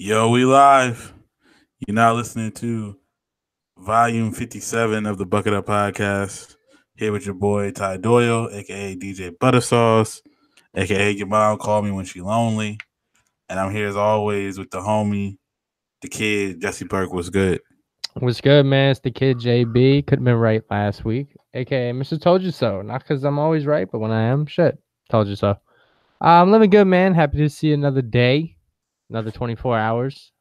Yo, we live. You're now listening to volume 57 of the Bucket Up Podcast. Here with your boy Ty Doyle, aka DJ Buttersauce, aka your mom called me when she lonely. And I'm here as always with the homie, the kid, Jesse Burke. Was good. What's good, man? It's the kid JB. Could have been right last week, aka Mr. Told You So. Not because I'm always right, but when I am, shit, told you so. I'm living good, man. Happy to see another day, another 24 hours.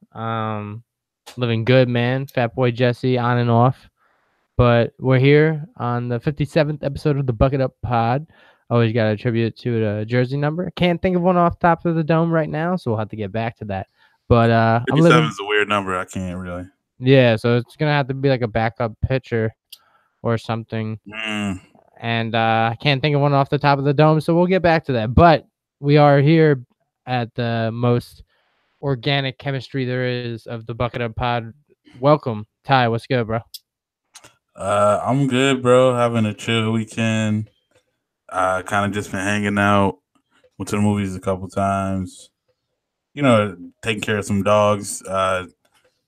Living good, man. Fat boy Jesse on and off. But we're here on the 57th episode of the Bucket Up Pod. Always got to attribute it to the jersey number. Can't think of one off top of the dome right now, so we'll have to get back to that. But I'm 57 living. is a weird number. I can't really. Yeah, so it's gonna have to be like a backup pitcher or something. Mm. And I can't think of one off the top of the dome, so we'll get back to that. But we are here at the most organic chemistry there is of the Bucket Up Pod. Welcome, Ty. What's good, bro? I'm good, bro. Having a chill weekend. Kind of just been hanging out. Went to the movies a couple times. Taking care of some dogs.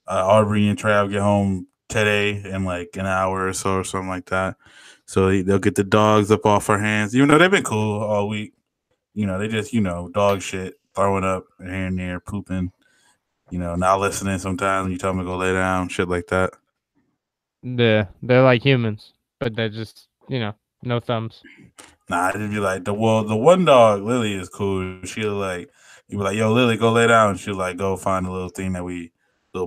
Aubrey and Trav get home today in like an hour or so or something like that. So they'll get the dogs up off our hands. Even though they've been cool all week. They just, dog shit, throwing up here and there, pooping, not listening sometimes when you tell them to go lay down, shit like that. Yeah, they're like humans, but they're just, no thumbs. Nah, it'd be like the one dog, Lily, is cool. She'll like, you be like, yo, Lily, go lay down. She'll like go find a little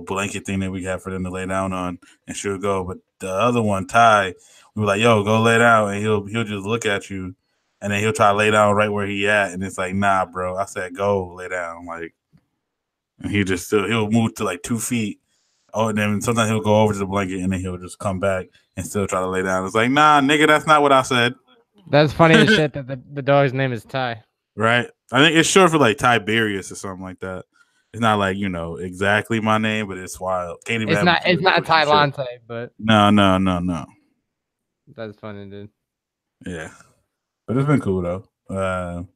blanket thing that we have for them to lay down on, and she'll go. But the other one, Ty, we be like, yo, go lay down, and he'll just look at you, and then he'll try to lay down right where he at, and it's like, nah, bro, I said go lay down, like, and he'll move to like 2 feet. Oh, and then sometimes he'll go over to the blanket, and then he'll just come back and still try to lay down. It's like, nah, nigga, that's not what I said. That's funny as shit that the dog's name is Ty. Right? I think it's short for like Tiberius or something like that. It's not like, exactly my name, but it's wild. Can't even It's not Ty Lante, but No. that's funny, dude. Yeah. But it's been cool though.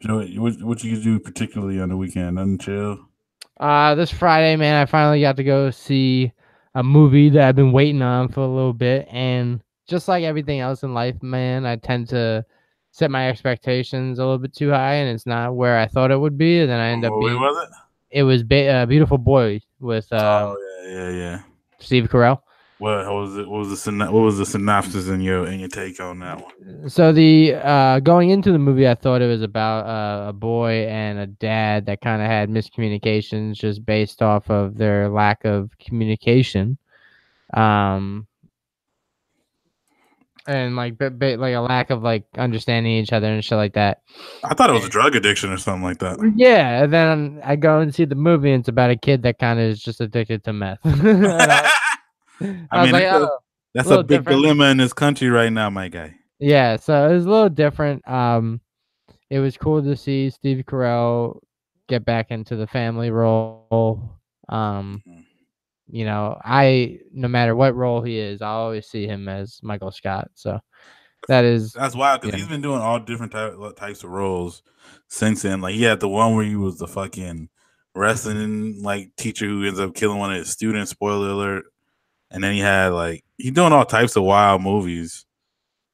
What you do particularly on the weekend? Nothing chill? This Friday, man, I finally got to go see a movie that I've been waiting on for a little bit, and just like everything else in life, man, I tend to set my expectations a little bit too high, and it's not where I thought it would be, and then I end What up movie being. was it? It was Beautiful Boy with Oh yeah. Steve Carell. What was it? What was the synopsis in your take on that one? So the going into the movie, I thought it was about a boy and a dad that kind of had miscommunications just based off of their lack of communication, and like like a lack of like understanding each other and shit like that. I thought it was a drug addiction or something like that. Yeah, and then I go and see the movie, and it's about a kid that kind of is just addicted to meth. I was like, oh, that's a big different. dilemma in this country right now, my guy. Yeah, so it was a little different. It was cool to see Steve Carell get back into the family role. No matter what role he is, I always see him as Michael Scott. So that's wild because he's been doing all different types of roles since then. Like he had the one where he was the fucking wrestling like teacher who ends up killing one of his students. Spoiler alert. And then he had like he's doing all types of wild movies.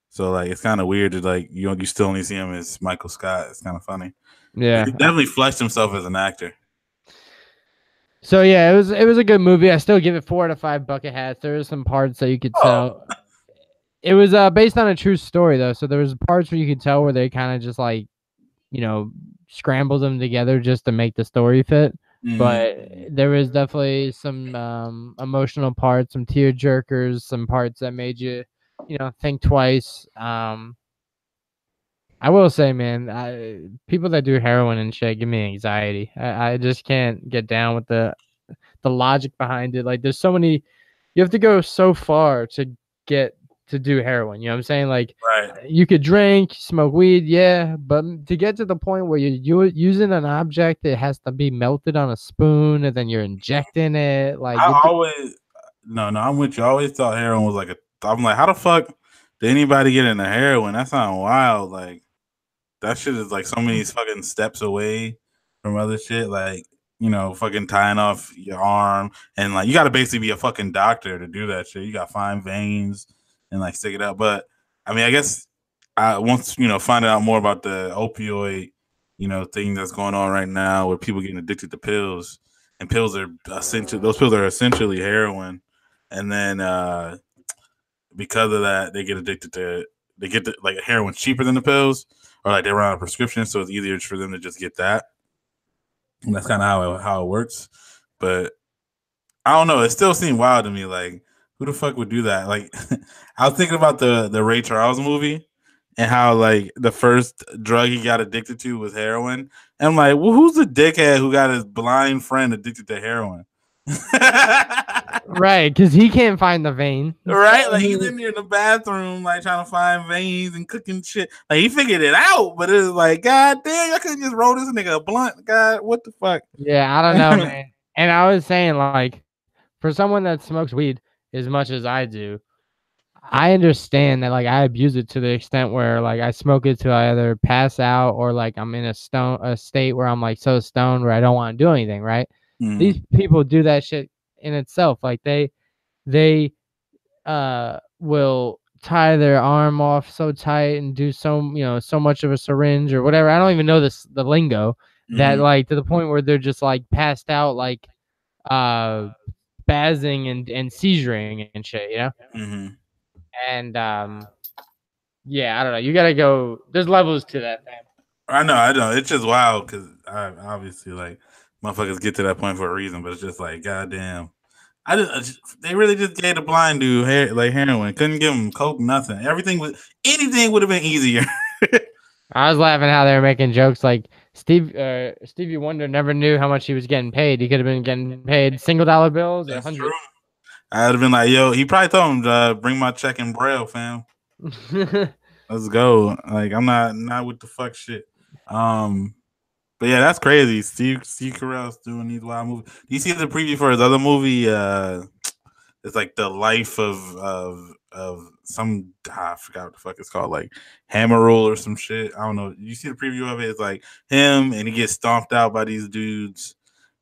So like it's kind of weird that like you still only see him as Michael Scott. It's kind of funny. Yeah, he definitely fleshed himself as an actor. So yeah, it was a good movie. I still give it 4 out of 5 bucket hats. There are some parts that you could tell. It was based on a true story though, so there was parts where you could tell where they kind of just like, scrambled them together just to make the story fit. But there was definitely some emotional parts, some tear jerkers, some parts that made you, think twice. I will say, man, people that do heroin and shit give me anxiety. I just can't get down with the logic behind it. Like, there's so many, you have to go so far to get to do heroin. You know what I'm saying? Like, you could drink, smoke weed, yeah, but to get to the point where you're using an object that has to be melted on a spoon and then you're injecting it, like I'm with you. I always thought heroin was like I'm like, how the fuck did anybody get into heroin? That sounds wild. Like that shit is like so many fucking steps away from other shit. Like fucking tying off your arm, and like you got to basically be a fucking doctor to do that shit. You got to find veins and like stick it out. But I mean, I guess I once find out more about the opioid thing that's going on right now, where people getting addicted to pills, and pills are those pills are essentially heroin, and then because of that, they get addicted to like heroin cheaper than the pills, or like they run out of prescription, so it's easier for them to just get that. And that's kind of how it works. But I don't know. It still seemed wild to me. Like, who the fuck would do that? Like, I was thinking about the Ray Charles movie and how like the first drug he got addicted to was heroin. And I'm like, well, who's the dickhead who got his blind friend addicted to heroin? Right, because he can't find the vein. Right, like he's in there in the bathroom, like trying to find veins and cooking shit. Like he figured it out, but it's like, God damn, I couldn't just roll this nigga a blunt. God, what the fuck? Yeah, I don't know, man. And I was saying, like, for someone that smokes weed as much as I do, I understand that, like, I abuse it to the extent where, like, I smoke it to either pass out or, like, I'm in a state where I'm, like, so stoned where I don't want to do anything, right? These people do that shit in itself. Like, they will tie their arm off so tight and do so much of a syringe or whatever. I don't even know the lingo that like to the point where they're just like passed out, like spazzing and seizuring and shit, and yeah, I don't know, you gotta go, there's levels to that, man. I know it's just wild because obviously like motherfuckers get to that point for a reason, but it's just like, goddamn, they really just gave the blind dude heroin. Couldn't give him coke, nothing. Anything would have been easier. I was laughing how they were making jokes like Stevie Wonder never knew how much he was getting paid. He could have been getting paid $1 bills or That's 100. true. I would have been like, yo, he probably told him, bring my check in Braille, fam. Let's go. Like, I'm not with the fuck shit. But yeah, that's crazy. Steve Carell's doing these wild movies. Do you see the preview for his other movie? It's like the life of some, I forgot what the fuck it's called, like Hammer Roll or some shit. I don't know. You see the preview of it? It's like him and he gets stomped out by these dudes,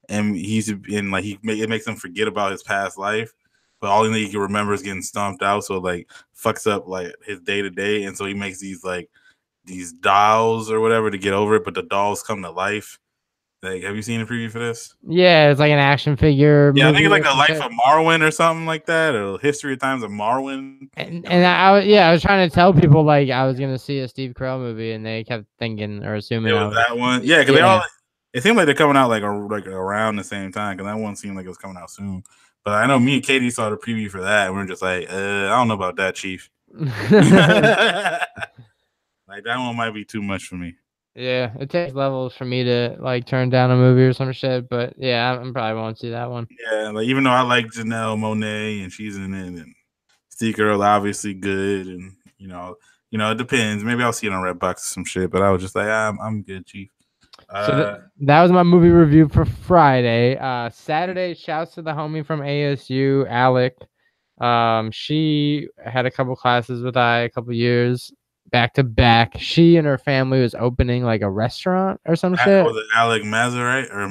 and it makes him forget about his past life. But all he can remember is getting stomped out, so like fucks up like his day to day, and so he makes these dolls or whatever to get over it, but the dolls come to life. Like, have you seen a preview for this? Yeah, it's like an action figure. Yeah, I think it's like The Life of Marwyn or something like that, or History of Times of Marwyn. And I was trying to tell people like I was gonna see a Steve Carell movie, and they kept thinking or assuming it was that one. Yeah, because it seemed like they're coming out like around the same time, because that one seemed like it was coming out soon. But I know me and Katie saw the preview for that, and we are just like, I don't know about that, Chief. Like, that one might be too much for me. Yeah, it takes levels for me to like turn down a movie or some shit. But yeah, I probably won't see that one. Yeah, like even though I like Janelle Monáe and she's in it, and Steve Carell obviously good, and it depends. Maybe I'll see it on Redbox or some shit. But I was just like, I'm good, Chief. So that was my movie review for Friday. Saturday, shouts to the homie from ASU, Alec. She had a couple classes with a couple years back to back. She and her family was opening like a restaurant or some shit. Was it Alec Mazza, right? Or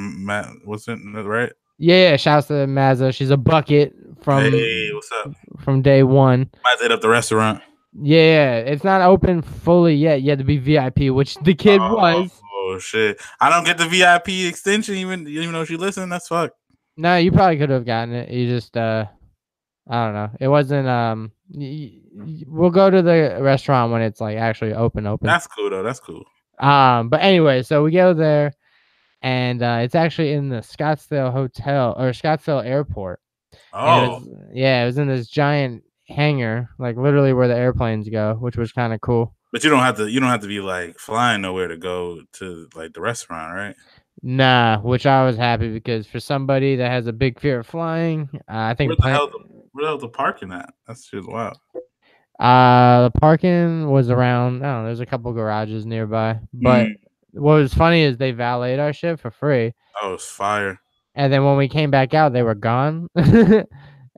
what's it, right? Yeah, shouts to Mazza. She's a bucket from Hey, what's up? From day one. Might hit up the restaurant. Yeah, it's not open fully yet. You had to be VIP, which the kid was. Oh shit! I don't get the VIP extension even though she listened. That's fuck. No, you probably could have gotten it. You just I don't know. It wasn't we'll go to the restaurant when it's like actually open. That's cool though. That's cool. But anyway, so we go there, and it's actually in the Scottsdale Hotel or Scottsdale Airport. Oh. It was in this giant hangar, like literally where the airplanes go, which was kind of cool. But you don't have to be like flying nowhere to go to like the restaurant, right? Nah, which I was happy because for somebody that has a big fear of flying, I think where the hell the parking at? That's just wild. The parking was around, I don't know, there's a couple garages nearby. But what was funny is they valeted our shit for free. Oh, it's fire. And then when we came back out, they were gone. And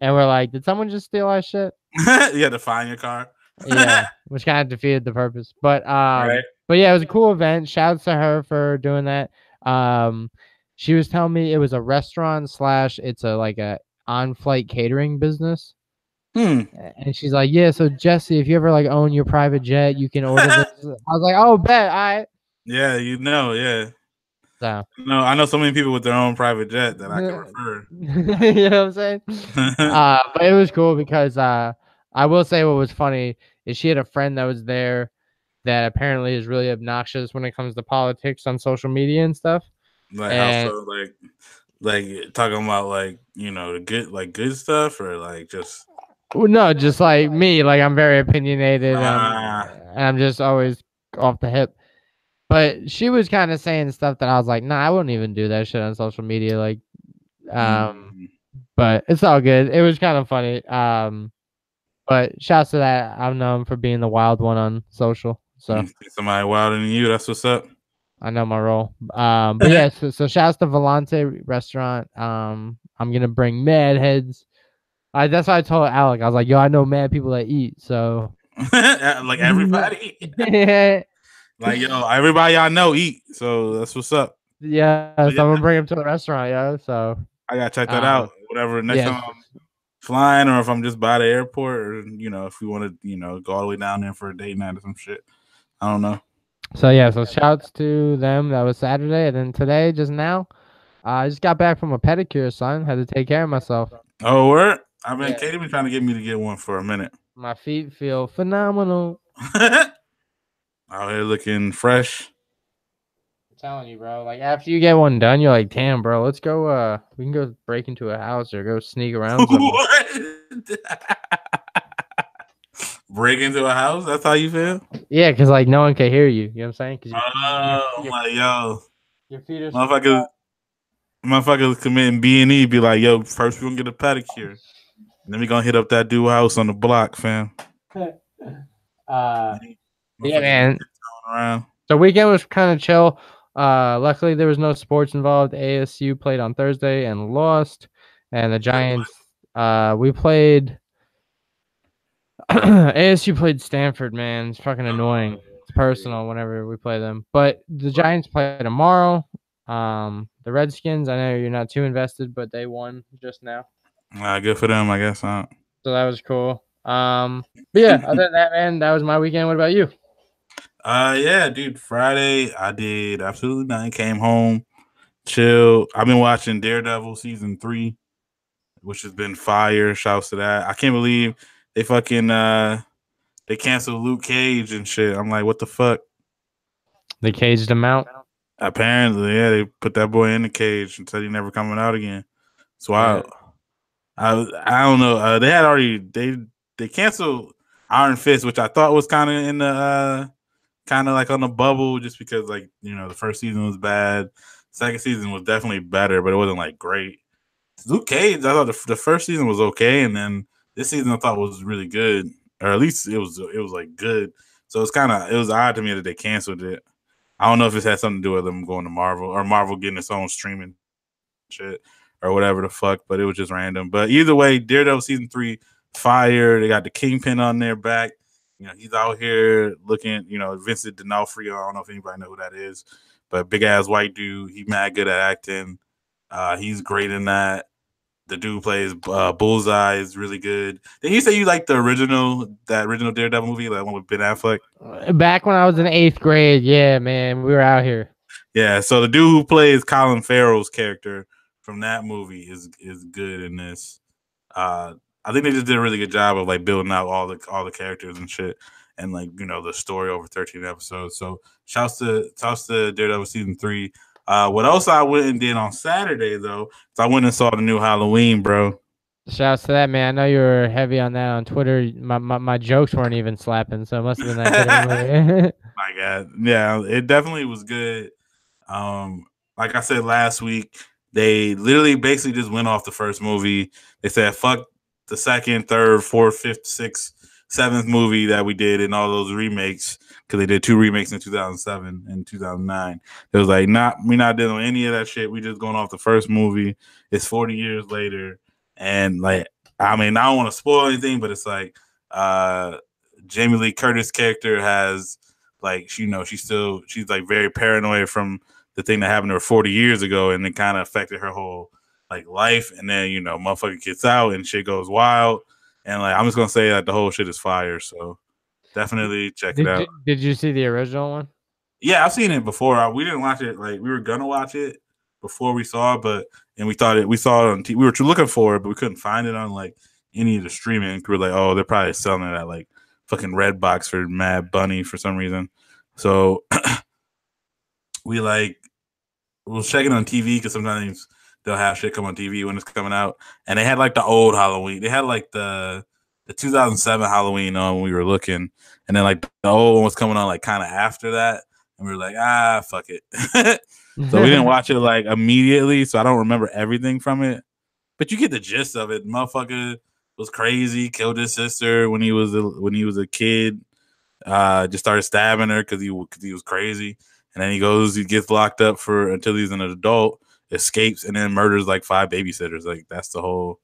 we're like, did someone just steal our shit? You had to find your car. Yeah, which kind of defeated the purpose. But right. But yeah, it was a cool event. Shouts to her for doing that. She was telling me it was a restaurant slash it's a like a on-flight catering business. And she's like, yeah, so Jesse, if you ever like own your private jet, you can order this. I was like, oh, bet. I Yeah, yeah. so No, I know so many people with their own private jet that I can refer. you know what I'm saying? But it was cool because I will say what was funny is she had a friend that was there that apparently is really obnoxious when it comes to politics on social media and stuff. Like how And so? Like talking about the good stuff or like just well, no, just like me, like I'm very opinionated. ah And I'm just always off the hip. But she was kind of saying stuff that I was like, nah, I wouldn't even do that shit on social media. Like, mm, but it's all good. It was kind of funny. But shouts to that. I'm known for being the wild one on social. So somebody wilder than you. That's what's up. I know my role. But yeah, so shouts to Volante restaurant. I'm gonna bring mad heads. That's why I told Alec. I was like, yo, I know mad people that eat. So like everybody. yeah, Like yo, everybody I know eat. So that's what's up. yeah. So I'm Yeah, gonna bring him to the restaurant, yo. So I gotta check that out. Whatever next yeah. time I'm flying or if I'm just by the airport or if we want to, go all the way down there for a date night or some shit. I don't know. So yeah, so shouts to them. That was Saturday, and then today, just now, I just got back from a pedicure, son. Had to take care of myself. Oh, word? Yeah. Katie been trying to get me to get one for a minute. My feet feel phenomenal. Out here looking fresh. I'm telling you, bro. Like after you get one done, you're like, damn, bro. Let's go. We can go break into a house or go sneak around somewhere. Break into a house? That's how you feel? Yeah, because like no one can hear you. You know what I'm saying? Cause your feet are motherfuckers committing B&E. Be like, yo, first we're gonna get a pedicure. And then we gonna hit up that dude house on the block, fam. Yeah, man. The weekend was kind of chill. Luckily there was no sports involved. ASU played on Thursday and lost, and the Giants. We played. ASU played Stanford. Man, it's fucking annoying. It's personal whenever we play them. But the Giants play tomorrow. The Redskins. I know you're not too invested, but they won just now. Good for them, I guess. Huh? So that was cool. But yeah, other than that, man, that was my weekend. What about you? Yeah, dude. Friday, I did absolutely nothing. Came home, chill. I've been watching Daredevil season 3, which has been fire. Shouts to that. I can't believe they fucking they canceled Luke Cage and shit. I'm like, what the fuck? They caged him out. Apparently, yeah, they put that boy in the cage and said he's never coming out again. So yeah. I don't know. They had already they canceled Iron Fist, which I thought was kind of in the kind of like on the bubble, just because like the first season was bad, second season was definitely better, but it wasn't like great. Luke Cage, I thought the first season was okay, and then this season I thought was really good, or at least it was like good. So it was odd to me that they canceled it. I don't know if it had something to do with them going to Marvel or Marvel getting its own streaming shit or whatever the fuck, but it was just random. But either way, Daredevil season 3, fire. They got the Kingpin on their back. He's out here looking, Vincent D'Onofrio. I don't know if anybody know who that is, but big ass white dude. He mad good at acting. He's great in that. The dude plays Bullseye is really good. Did you say you like that original Daredevil movie, that one with Ben Affleck? Back when I was in 8th grade, yeah, man, we were out here. Yeah, so the dude who plays Colin Farrell's character from that movie is good in this. I think they just did a really good job of like building out all the characters and shit, and like the story over 13 episodes. So shouts to Daredevil season 3. What else I went and did on Saturday though? So I went and saw the new Halloween, bro. Shouts to that, man. I know you were heavy on that on Twitter. My jokes weren't even slapping, so it must have been that good. My God, yeah, it definitely was good. Like I said last week, they literally basically just went off the first movie. They said fuck the second, third, fourth, fifth, sixth, seventh movie that we did in all those remakes, because they did 2 remakes in 2007 and 2009. It was like, we're not doing any of that shit. We just going off the first movie. It's 40 years later, and like, I mean, I don't want to spoil anything, but it's like, Jamie Lee Curtis character has like, she's like very paranoid from the thing that happened to her 40 years ago, and it kind of affected her whole like life. And then motherfucker gets out and shit goes wild. And like I'm just gonna say that the whole shit is fire. So definitely check it out. Did you see the original one? Yeah, I've seen it before. We didn't watch it. Like we were gonna watch it before we saw it, and we saw it on TV. We were looking for it, but we couldn't find it on like any of the streaming. We were like, oh, they're probably selling it at like fucking Redbox for Mad Bunny for some reason. So we we'll check it on TV because sometimes they'll have shit come on TV when it's coming out. And they had like the old Halloween. They had like the 2007 Halloween on when we were looking, and then like the old one was coming on like kind of after that. And we were like, fuck it. So we didn't watch it like immediately. So I don't remember everything from it. But you get the gist of it. Motherfucker was crazy, killed his sister when he was a kid. Just started stabbing her because he was crazy. And then he gets locked up until he's an adult, escapes, and then murders like 5 babysitters. Like that's the whole.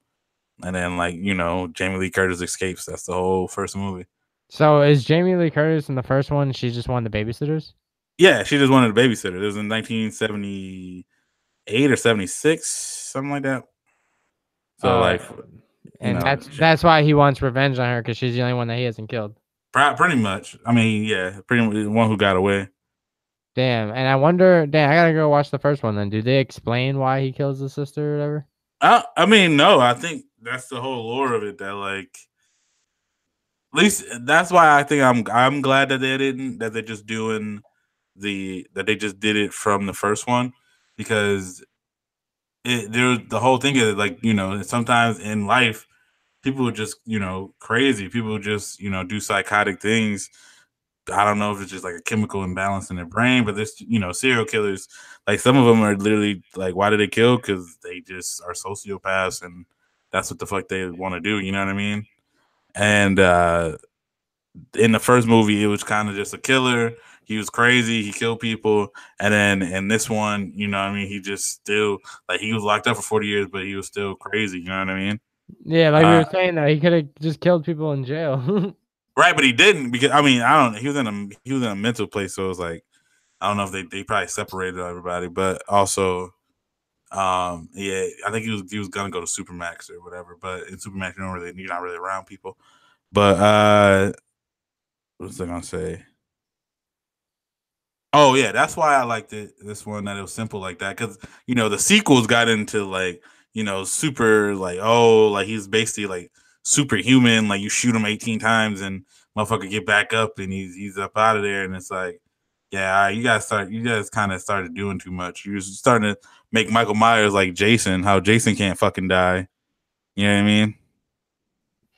And then Jamie Lee Curtis escapes. That's the whole first movie. So is Jamie Lee Curtis in the first one? She's just one of the babysitters. Yeah, she just wanted a babysitter. It was in 1978 or 76, something like that. So and that's why he wants revenge on her because she's the only one that he hasn't killed. Pretty much. I mean, yeah, pretty much the one who got away. Damn, and I wonder. Damn, I gotta go watch the first one then. Do they explain why he kills the sister or whatever? I mean, no. I think that's the whole lore of it. That like, at least that's why I think I'm glad that they didn't. That they're just doing that they just did it from the first one, because the whole thing is like sometimes in life people are just crazy. People just do psychotic things. I don't know if it's just like a chemical imbalance in their brain, but there's serial killers, like some of them are literally like, why did they kill? Because they just are sociopaths and that's what the fuck they want to do. You know what I mean? And in the first movie, it was kind of just a killer. He was crazy. He killed people. And then in this one, he just still, like, he was locked up for 40 years, but he was still crazy. You know what I mean? Yeah, like we were saying that he could have just killed people in jail. Right, but he didn't, because I mean, I don't know. He was in a mental place, so it was like, I don't know if they probably separated everybody, but also, yeah, I think he was gonna go to Supermax or whatever. But in Supermax, you're not really around people. But what was I gonna say? Oh yeah, that's why I liked this one, that it was simple like that, because the sequels got into like super like, oh, like he's basically like superhuman, like you shoot him 18 times and motherfucker get back up and he's up out of there, and it's like, yeah, you guys kind of started doing too much. You're starting to make Michael Myers like Jason, how Jason can't fucking die. You know what I mean?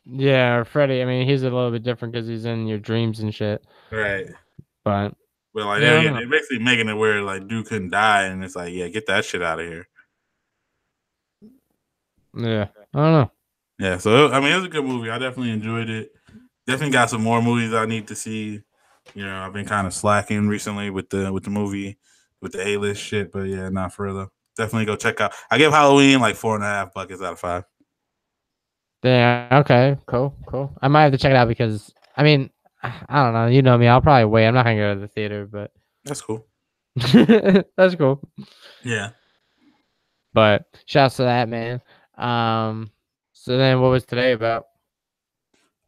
Yeah, or Freddy. I mean, he's a little bit different because he's in your dreams and shit. Right. But well, like they're basically making it where like dude couldn't die, and it's like, yeah, get that shit out of here. Yeah, I don't know. Yeah, so I mean, it was a good movie. I definitely enjoyed it. Definitely got some more movies I need to see. I've been kind of slacking recently with the movie, with the A-list shit, but yeah, not further. Definitely go check out. I give Halloween like 4.5 buckets out of 5. Yeah. Okay. Cool. I might have to check it out because I mean, I don't know. You know me. I'll probably wait. I'm not gonna go to the theater, but that's cool. That's cool. Yeah. But shouts to that, man. So then what was today about?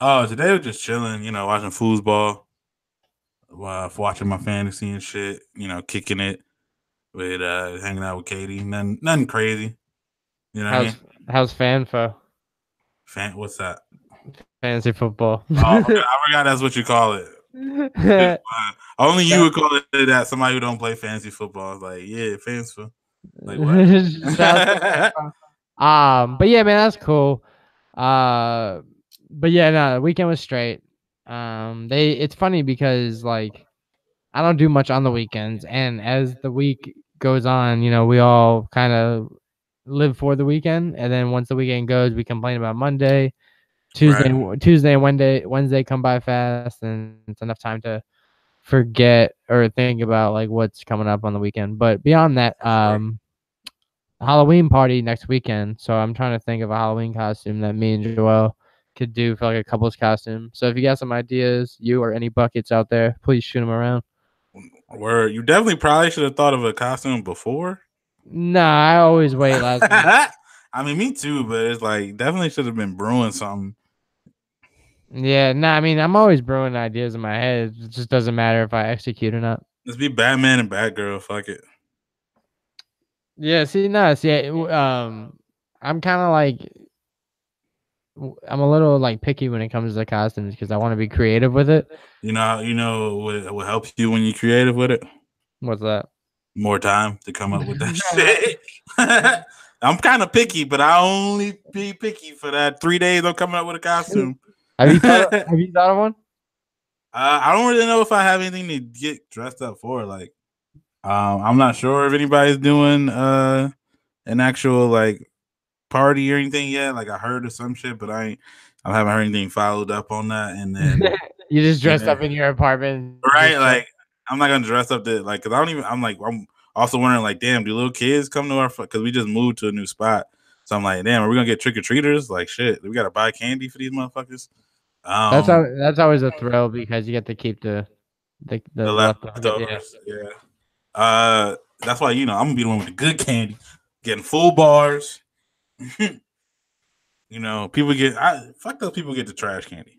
Oh, today was just chilling, watching foosball, watching my fantasy and shit, kicking it with hanging out with Katie. Nothing crazy. You know what I mean? How's FanFo? What's that? Fantasy football. Oh, I forgot that's what you call it. Only you would call it that. Somebody who don't play fantasy football is like, yeah, fantasy. Like what? But yeah, man, that's cool. But yeah, no, the weekend was straight. It's funny because like I don't do much on the weekends, and as the week goes on, we all kind of live for the weekend, and then once the weekend goes, we complain about Monday, Tuesday, right. Tuesday and Wednesday come by fast, and it's enough time to forget or think about like what's coming up on the weekend. But beyond that, Halloween party next weekend, so I'm trying to think of a Halloween costume that me and Joel could do for like a couple's costume. So if you got some ideas, you or any buckets out there, please shoot them around. Where you definitely probably should have thought of a costume before. Nah, I always wait last minute. I mean, me too, but it's like definitely should have been brewing something. Yeah, nah, I mean, I'm always brewing ideas in my head. It just doesn't matter if I execute or not. Let's be Batman and Batgirl. Fuck it. Yeah, see, no, see, I'm kind of like, I'm a little like picky when it comes to costumes because I want to be creative with it. You know what helps you when you're creative with it? What's that? More time to come up with that shit. I'm kind of picky, but I only be picky for that 3 days I'm coming up with a costume. Have you thought? Have you thought of one? I don't really know if I have anything to get dressed up for. Like, I'm not sure if anybody's doing an actual like party or anything yet. Like, I heard of some shit, but I haven't heard anything followed up on that. And then You just dressed yeah, up in your apartment, right, just like I'm not gonna dress up to like because I don't even. I'm also wondering like, damn, do little kids come to our because we just moved to a new spot. So I'm like, damn, are we gonna get trick or treaters? Like, shit, we gotta buy candy for these motherfuckers. that's always a thrill because you get to keep the The leftover. Yeah. leftovers, yeah. That's why I'm gonna be the one with the good candy, getting full bars. People get fuck those people get the trash candy.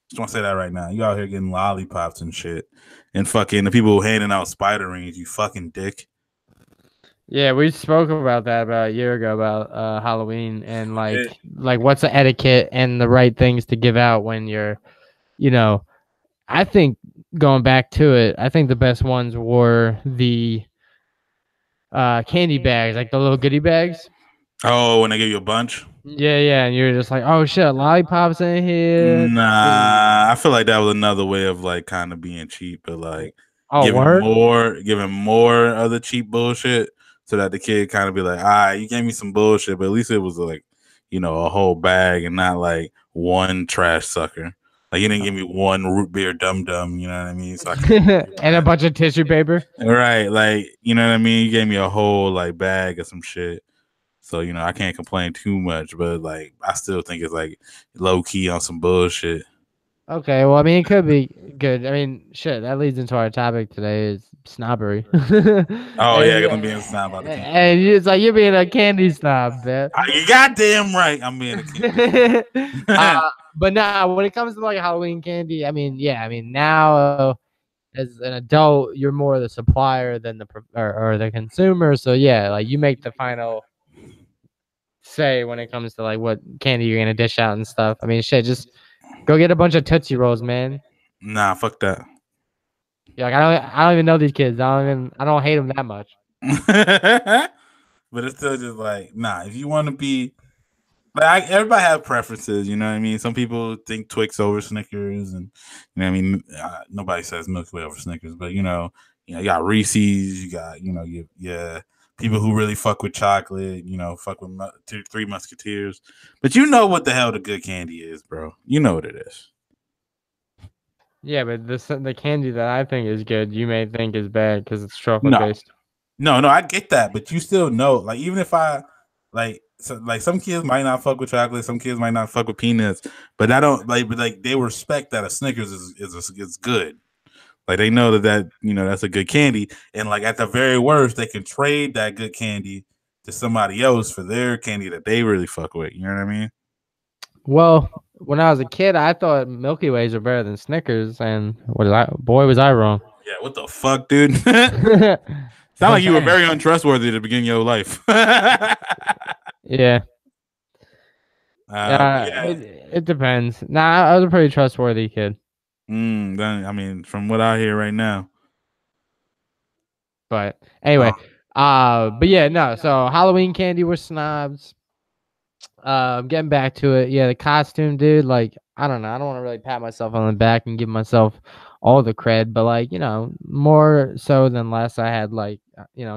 Just want to say that right now. You out here getting lollipops and shit, and fucking the people handing out spider rings. You fucking dick. Yeah, we spoke about that about a year ago about Halloween and Yeah. like what's the etiquette and the right things to give out when you're, you know, I think going back to it, I think the best ones were the candy bags, like the little goodie bags. Oh, when they give you a bunch. Yeah, yeah, and you're just like, oh shit, lollipops in here. Nah, I feel like that was another way of like kind of being cheap, but like Oh, word. giving more of the cheap bullshit, so that the kid kind of be like, all right, you gave me some bullshit, but at least it was like, a whole bag and not like one trash sucker. Like you didn't give me one root beer dum dum, you know what I mean? So And a bunch of tissue paper. right, like you know what I mean. You gave me a whole like bag of some shit. So, I can't complain too much, but like I still think it's like low key on some bullshit. Okay, well, I mean, it could be good. I mean, shit, that leads into our topic today is snobbery. Oh yeah, and, because I'm being snob about the candy. and it's like you're being a candy snob, man. You goddamn right, I'm being a candy. But now, when it comes to like Halloween candy, I mean, yeah, I mean, now as an adult, you're more the supplier than or the consumer. So yeah, like you make the final say when it comes to like what candy you're gonna dish out and stuff. I mean, shit, just go get a bunch of Tootsie Rolls, man. Nah, fuck that. Yeah, like I don't even know these kids. I don't hate them that much. But it's still just like, nah, if you want to be like everybody have preferences, you know what I mean? Some people think Twix over Snickers, and you know what I mean. Nobody says Milky Way over Snickers, but you got Reese's, you got yeah, people who really fuck with chocolate, fuck with Three Musketeers. But you know what the hell the good candy is, bro. You know what it is. Yeah, but the candy that I think is good, you may think is bad because it's chocolate No, based. no, I get that, but you still know, like, even if I like, like some kids might not fuck with chocolate, some kids might not fuck with peanuts, but I don't like, but like they respect that a Snickers is good. Like they know that that's a good candy, and like at the very worst, they can trade that good candy to somebody else for their candy that they really fuck with. You know what I mean? Well, when I was a kid, I thought Milky Ways were better than Snickers, and boy, was I wrong. Yeah. What the fuck, dude? Sound like you were very untrustworthy at the beginning of your life. Yeah. Yeah. It depends. Nah, I was a pretty trustworthy kid. I mean, from what I hear right now. But anyway, but yeah, no. So Halloween candy were snobs. Getting back to it, yeah, the costume, dude. Like, I don't know. I don't want to really pat myself on the back and give myself all the cred, but like, more so than less, I had like,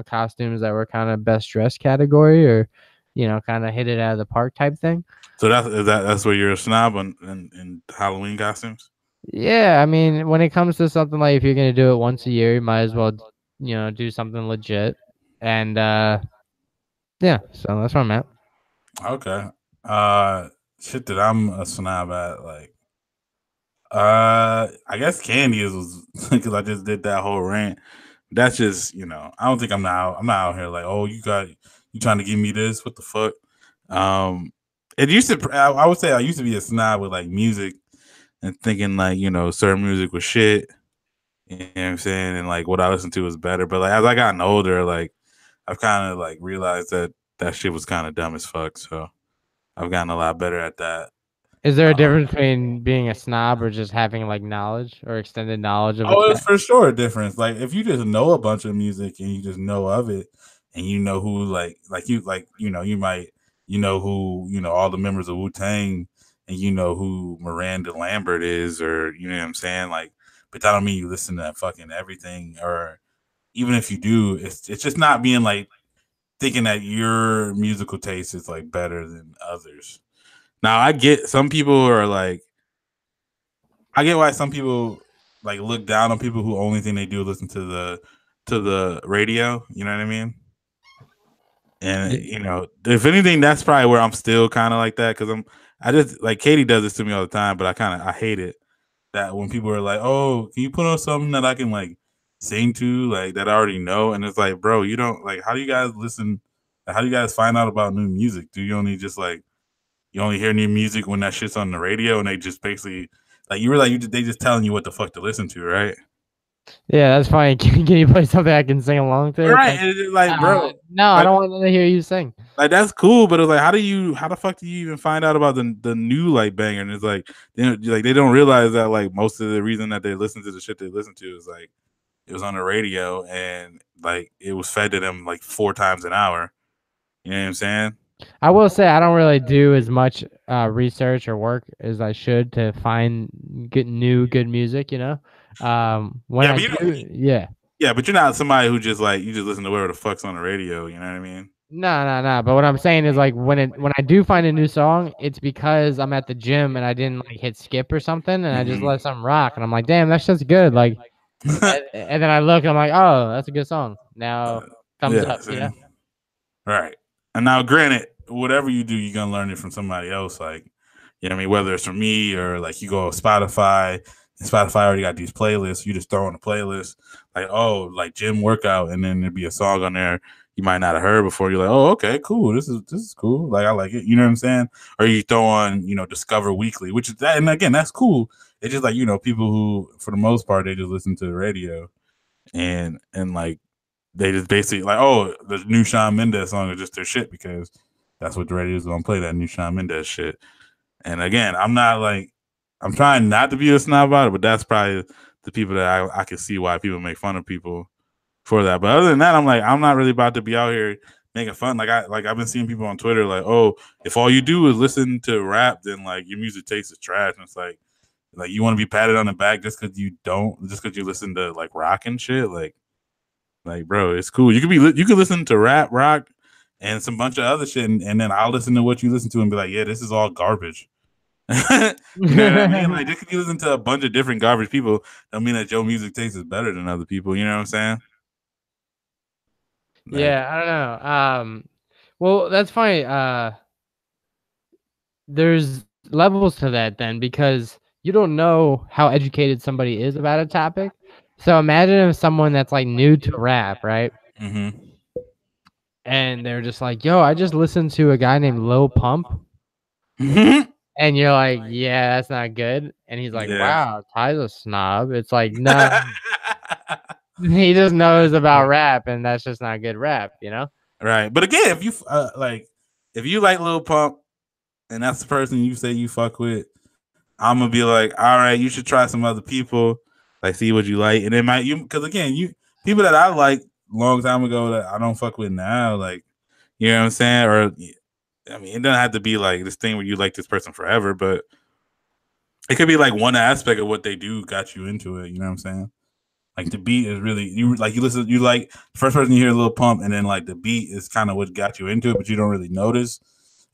costumes that were kind of best dressed category or, kind of hit it out of the park type thing. So that's where you're a snob in Halloween costumes. Yeah, I mean, when it comes to something like if you're gonna do it once a year, you might as well, do something legit. And yeah, so that's where I'm at. Okay. Shit that I'm a snob at, like I guess Candy was because I just did that whole rant. That's just I don't think I'm not out here like, oh, you trying to give me this? What the fuck? Um, it used to. I would say I used to be a snob with like music and thinking like certain music was shit. You know what I'm saying? And like what I listened to was better. But like as I gotten older, like I've kind of like realized that that shit was kind of dumb as fuck. So I've gotten a lot better at that. Is there a Uh, difference between being a snob or just having like knowledge or extended knowledge of a Oh, it's track? for sure a difference. Like if you just know a bunch of music and you just know of it, and you know who you might who all the members of Wu Tang, and you know who Miranda Lambert is, or you know what I'm saying. Like, but that don't mean you listen to fucking everything, or even if you do, it's just not being like thinking that your musical taste is like better than others. Now I get some people are like I get why some people like look down on people who only thing they do is listen to the radio. You know what I mean? And Yeah. if anything, that's probably where I'm still kind of like that because I just like Katie does this to me all the time, but I hate it that when people are like, "Oh, can you put on something that I can like sing to like that I already know?" And it's like, bro, you don't like. How do you guys listen? How do you guys find out about new music? Do you only just like you only hear new music when that shit's on the radio and they just basically like you realize they just telling you what the fuck to listen to, right? Yeah, that's fine. Can you play something I can sing along to? It's Right. like, And it's just like, bro, no, I like don't want to hear you sing. like that's cool, but it's like how the fuck do you even find out about the new like banger? And it's like they don't realize that like most of the reason that they listen to the shit they listen to is like it was on the radio and like it was fed to them like 4 times an hour. You know what I'm saying? I will say I don't really do as much research or work as I should to find good music. When Yeah, I but do, yeah. yeah, but you're not somebody who just like you just listen to whatever the fuck's on the radio. You know what I mean? No, no, no. But what I'm saying is like when I do find a new song, it's because I'm at the gym and I didn't like hit skip or something, and I just let something rock, and I'm like, damn, that's just good. Like, and then I look, and I'm like, oh, that's a good song. Now, thumbs Yeah, up. see? Right. And now, granted, whatever you do, you're gonna learn it from somebody else. Like, you know what I mean? Whether it's from me or like you go to Spotify, and Spotify already got these playlists. You just throw in a playlist, like like gym workout, and then there'd be a song on there you might not have heard before. You're like, oh, okay, cool. This is cool. Like I like it. You know what I'm saying? Or you throw on, Discover Weekly, which is that, and again, that's cool. It's just like people who, for the most part, they just listen to the radio and like they just basically like, oh, the new Shawn Mendes song is just their shit because that's what the radio's gonna play, that new Shawn Mendes shit. And again, I'm not like I'm trying not to be a snob about it, but that's probably the people that I can see why people make fun of people for that. But other than that, I'm like, I'm not really about to be out here making fun. I've been seeing people on Twitter like, oh, if all you do is listen to rap, then like your music taste is trash. And it's like you want to be patted on the back just because you listen to like rock and shit. Like, bro, it's cool. You could listen to rap, rock, and some bunch of other shit, and then I'll listen to what you listen to and be like, yeah, this is all garbage. You know what I mean? Like, just because you listen to a bunch of different garbage people, don't mean that your music taste is better than other people. You know what I'm saying? Like, Yeah, I don't know. Well, that's funny. There's levels to that then because you don't know how educated somebody is about a topic. So imagine if someone that's like new to rap, right? mm-hmm. And they're just like, "Yo, I just listened to a guy named Lil Pump," and you're like, "Yeah, that's not good." And he's like, Yeah. "Wow, Ty's a snob." It's like, no, he just knows about rap, and that's just not good rap. Right. But again, if you like Lil Pump and that's the person you say you fuck with, I'm gonna be like, all right, you should try some other people, like see what you like, and it might because again, you people that I like long time ago that I don't fuck with now, like you know what I'm saying, or I mean, it doesn't have to be like this thing where you like this person forever, but it could be like one aspect of what they do got you into it. You know what I'm saying? Like the beat is really you listen you like the first person you hear a little pump and then like the beat is kind of what got you into it, but you don't really notice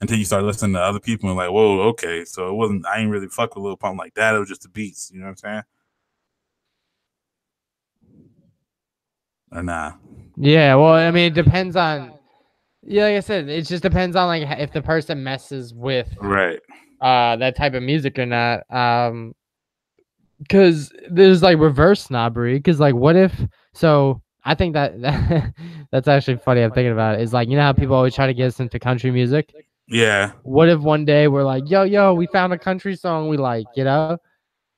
until you start listening to other people and like, whoa, okay, so it wasn't I ain't really fuck with Lil Pump like that. It was just the beats, you know what I'm saying? Or nah. Yeah, well, I mean, it depends on. Yeah, like I said, it just depends on like if the person messes with Right. that type of music or not. Because there's like reverse snobbery. Because like, what if? So I think that that's actually funny. I'm thinking about it. Is like, you know how people always try to get us into country music. Yeah. What if one day we're like, yo, we found a country song we like, you know?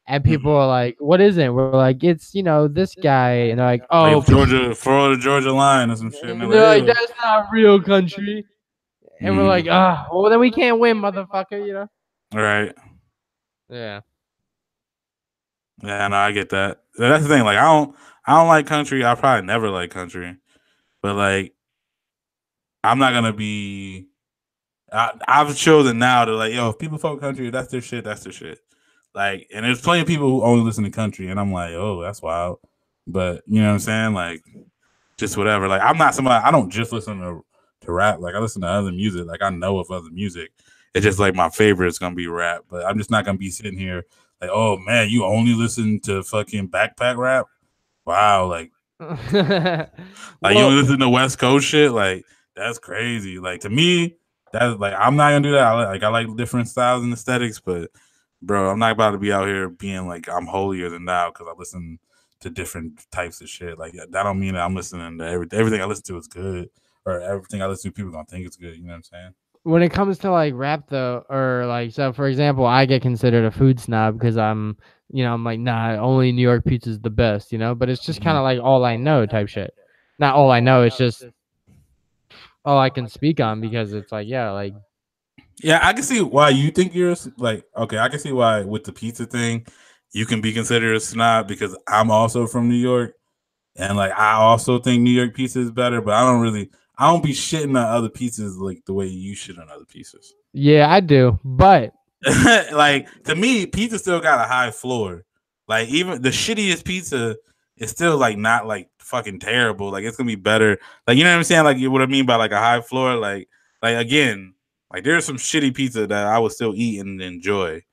And people Mhm. are like, what is it? We're like, it's, this guy. And they're like, Like oh, Georgia, for the Georgia line or some shit. And they're and like, they're like, hey. that's not real country. And we're like, Mhm. well, then we can't win, motherfucker, you know? Right. Yeah. Yeah, no, I get that. That's the thing. Like, I don't like country. I probably never like country, but like, I'm not gonna be. I've chosen now to like, yo, if people folk country, that's their shit. That's their shit. Like, and there's plenty of people who only listen to country, and I'm like, oh, that's wild. But you know what I'm saying? Like, just whatever. Like, I'm not somebody. I don't just listen to rap. Like, I listen to other music. Like, I know of other music. It's just like my favorite is gonna be rap. But I'm just not gonna be sitting here like, oh man, you only listen to fucking backpack rap. Wow, like you Well, only listen to West Coast shit. Like that's crazy. Like to me, that's like I'm not gonna do that. I like different styles and aesthetics, but bro, I'm not about to be out here being like I'm holier than thou because I listen to different types of shit. Like that don't mean that I'm listening to everything I listen to is good or everything I listen to people gonna think it's good. You know what I'm saying? when it comes to like rap though, or like, so for example, I get considered a food snob because I'm like, nah, only New York pizza is the best, but it's just kind Mhm. of like all I know type shit. Not all I know, it's just all I can speak on because it's like, yeah, like, Yeah, I can see why you think you're like okay. I can see why with the pizza thing, you can be considered a snob because I'm also from New York. And like I also think New York pizza is better, but I don't be shitting on other pizzas like the way you shit on other pizzas. yeah, I do. But Like to me, pizza still got a high floor. Like even the shittiest pizza is still like not like fucking terrible. Like it's gonna be better. Like you know what I'm saying? Like what I mean by like a high floor. Like again, like there's some shitty pizza that I would still eat and enjoy,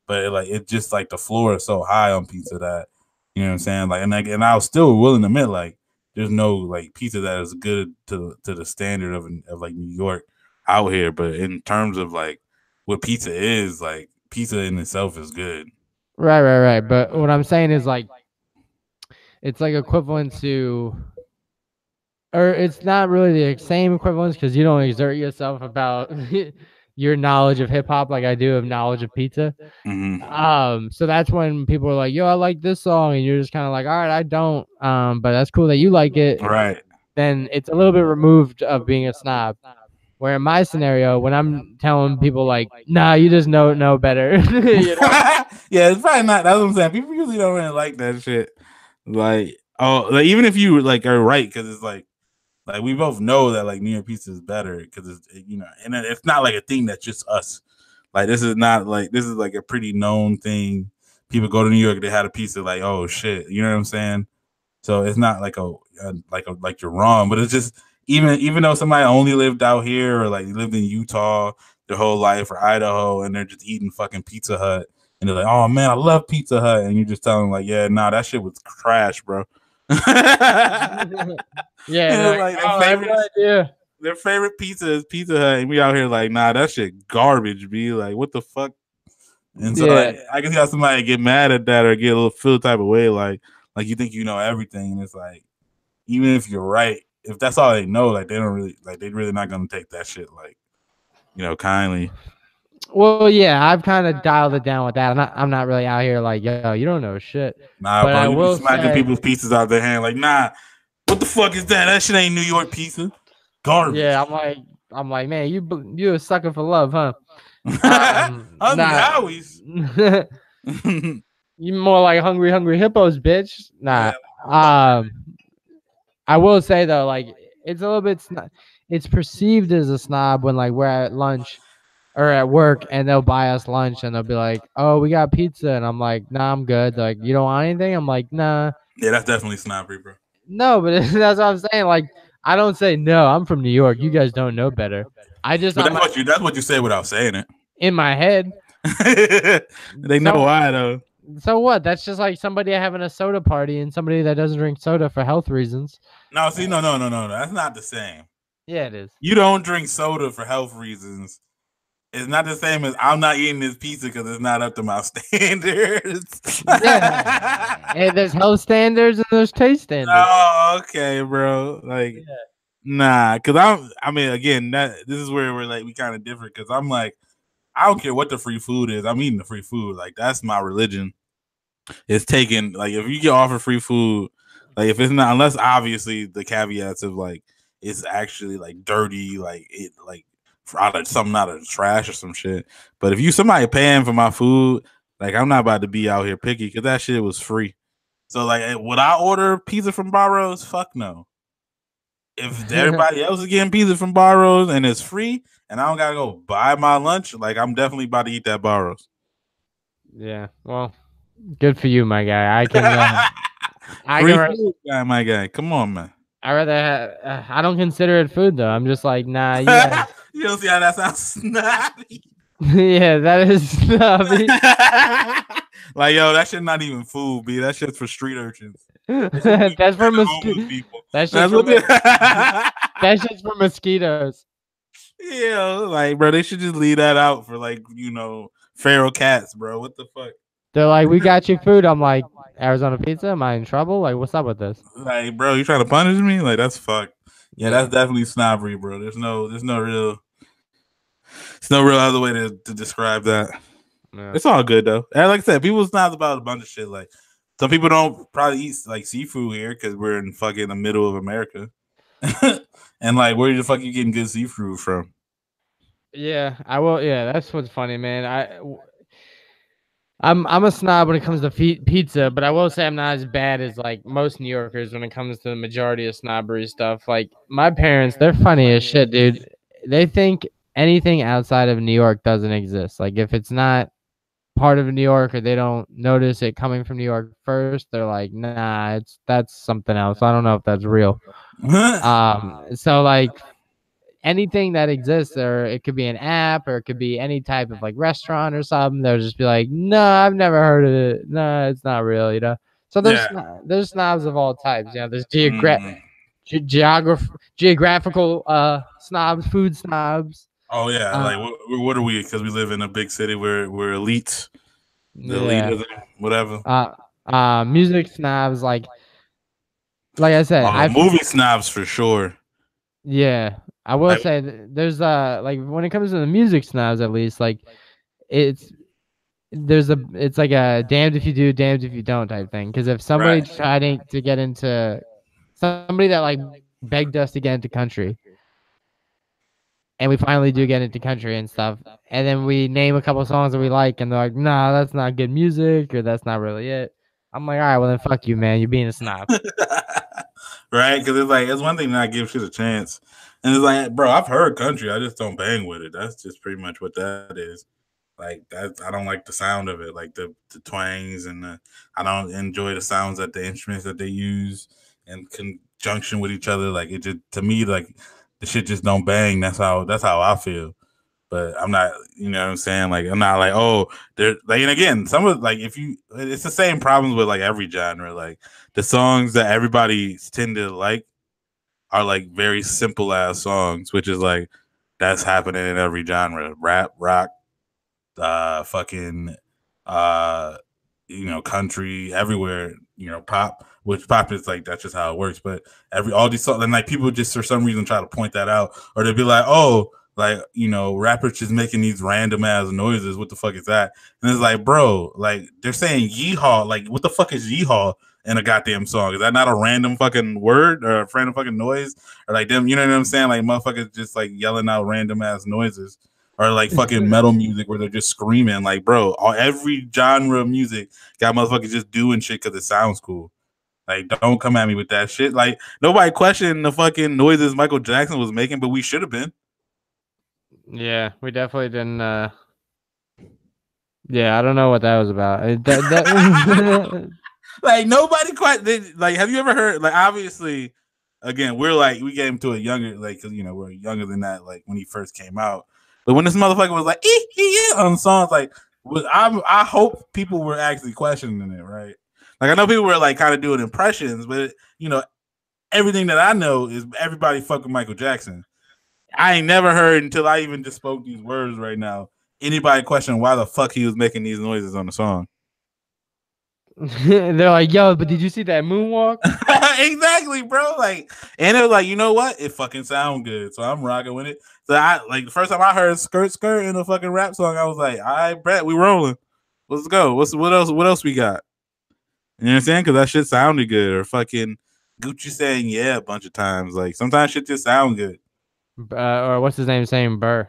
but like it just like the floor is so high on pizza that you know what I'm saying. And I was still willing to admit like there's no like pizza that is good to the standard of like New York out here. But in terms of like what pizza is, like pizza in itself is good. right. But what I'm saying is like it's like equivalent to, or it's not really the same equivalence because you don't exert yourself about your knowledge of hip hop like I do of knowledge of pizza. Mm-hmm. So that's when people are like, "Yo, I like this song," and you're just kind of like, "All right, I don't." But that's cool that you like it. Right. Then it's a little bit removed of being a snob. Where in my scenario, when I'm telling people like, "Nah, you just know better," you know? Yeah, it's probably not. That's what I'm saying. People usually don't really like that shit. Like, oh, like even if you like are right, because it's like we both know that like New York pizza is better because and it's not like a thing that's just us. Like this is not like this is like a pretty known thing. People go to New York, they had a pizza, like oh shit, you know what I'm saying? So it's not like like you're wrong, but it's just even though somebody only lived out here or like lived in Utah their whole life or Idaho and they're just eating fucking Pizza Hut and they're like, oh man, I love Pizza Hut, and you just tell them like, yeah, nah, that shit was trash, bro. Yeah, they're And like, like "Oh, I have no idea." their favorite pizza is Pizza Hut, and we out here like, nah, that shit garbage. Be like, what the fuck? And so Yeah, like, I can see how somebody get mad at that or get a little feel type of way, like you think you know everything, and it's like, even if you're right, if that's all they know, like they don't really like they're really not gonna take that shit like kindly. well, yeah, I've kind of dialed it down with that. I'm not really out here like, yo, you don't know shit. Nah, But bro, I you be will smacking say, people's pizzas out their hand, like, nah, what the fuck is that? That shit ain't New York pizza, yeah, garbage. I'm like, man, you a sucker for love, huh? Hungry Nah. Howie's. You more like hungry hippos, bitch. Nah. Yeah, Um, I will say though, like it's a little bit, it's perceived as a snob when like we're at lunch or at work and they'll buy us lunch and they'll be like, "Oh, we got pizza," and I'm like, "Nah, I'm good." They're like, "You don't want anything?" I'm like, "Nah." yeah, that's definitely snobbery, bro. No, but that's what I'm saying. Like, I don't say no. I'm from New York. You guys don't know better. I just But on my that's what you say without saying it. in my head. They know So why though. so what? That's just like somebody having a soda party and somebody that doesn't drink soda for health reasons. No, see, no. That's not the same. Yeah, it is. You don't drink soda for health reasons. It's not the same as I'm not eating this pizza because it's not up to my standards. Yeah, and there's health standards and there's taste standards. Oh, okay, bro. Like, Yeah. nah, because I mean, again, this is where we're like, we kind of different because I'm like, I don't care what the free food is. I'm eating the free food. Like, that's my religion. It's taken, like, if you get offered free food, like, if it's not, unless obviously the caveats of like, it's actually like dirty, like, it, like, out of something out of the trash or some shit. But if you somebody paying for my food, like, I'm not about to be out here picky because that shit was free. So, like, would I order pizza from Barrows? Fuck no. If everybody else is getting pizza from Barrows and it's free and I don't gotta go buy my lunch, like, I'm definitely about to eat that Barrows. Yeah, well, good for you, my guy. I can. Free food guy, my guy. Come on, man. I rather. I don't consider it food though. I'm just like, nah. You don't see how that sounds snobby. Yeah, that is snobby. Like, yo, that shit not even food, B. That shit's for street urchins. That's for mosquitoes. That's just for mosquitoes. Yeah, like, bro, they should just leave that out for, like, feral cats, bro. What the fuck? They're like, we got you food. I'm like, Arizona pizza? Am I in trouble? Like, what's up with this? Like, bro, you trying to punish me? Like, that's fucked. Yeah, that's definitely snobbery, bro. There's no real other way to describe that. Yeah. It's all good though. And like I said, people snob about a bunch of shit. Like, some people don't probably eat like seafood here because we're in fucking the middle of America. And like, where the fuck you getting good seafood from? Yeah, I will. Yeah, that's what's funny, man. I'm a snob when it comes to pizza, but I will say I'm not as bad as like most New Yorkers when it comes to the majority of snobbery stuff. Like, my parents, they're funny as shit, dude. They think anything outside of New York doesn't exist. Like, if it's not part of New York or they don't notice it coming from New York first, they're like, nah, that's something else. I don't know if that's real. So like, anything that exists, or it could be an app, or it could be any type of like restaurant or something, they'll just be like, no, I've never heard of it. No, it's not real, So there's snobs of all types. There's geographical snobs, food snobs. Oh yeah, like what are we? Because we live in a big city where we're elites. Elitism, whatever. Music snobs, like I said, movie snobs for sure. Yeah, I will say there's like, when it comes to the music snobs, at least, like, it's like a damned if you do, damned if you don't type thing. Because if somebody trying to get into, somebody that like begged us to get into country, and we finally do get into country and stuff, and then we name a couple songs that we like, and they're like, nah, that's not good music, or that's not really it. I'm like, all right, well then fuck you, man. You're being a snob. Right? Because it's like, it's one thing to not give shit a chance. And it's like, bro, I've heard country. I just don't bang with it. That's just pretty much what that is. Like, that, I don't like the sound of it, like the twangs, and I don't enjoy the sounds that the instruments that they use in conjunction with each other. Like, it just, to me, like, the shit just don't bang. That's how I feel. But I'm not, you know what I'm saying? Like, I'm not like, oh, they're like, and again, some of, like, it's the same problems with like every genre. Like, the songs that everybody tend to like are like very simple ass songs, which is like, that's happening in every genre: rap, rock, fucking, country, everywhere. Pop, which pop is like, that's just how it works. But all these songs, and like, people just for some reason try to point that out, or they'll be like, oh, like, rappers just making these random ass noises. What the fuck is that? And it's like, bro, like, they're saying yeehaw. Like, what the fuck is yeehaw in a goddamn song? Is that not a random fucking word or a random fucking noise? Or like them, you know what I'm saying? Like, motherfuckers just like yelling out random ass noises. Or like fucking metal music where they're just screaming. Like, bro, every genre of music got motherfuckers just doing shit because it sounds cool. Like, don't come at me with that shit. Like, nobody questioned the fucking noises Michael Jackson was making, but we should have been. Yeah, we definitely didn't. Yeah, I don't know what that was about. Like, nobody quite like. Have you ever heard? Like, obviously, again, we came to a younger, like, because we're younger than that. Like, when he first came out, but when this motherfucker was like on songs, like, I hope people were actually questioning it, right? Like, I know people were like kind of doing impressions, but everything that I know is everybody fucking Michael Jackson. I ain't never heard until I even just spoke these words right now. Anybody question why the fuck he was making these noises on the song? They're like, yo, but did you see that moonwalk? Exactly, bro. Like, and it was like, you know what? It fucking sound good, so I'm rocking with it. So I like the first time I heard "skirt skirt" in a fucking rap song, I was like, I bet we rolling. Let's go. What else? What else we got? You know what I'm saying? Because that shit sounded good. Or fucking Gucci saying yeah a bunch of times. Like sometimes shit just sound good. Or what's his name saying Burr?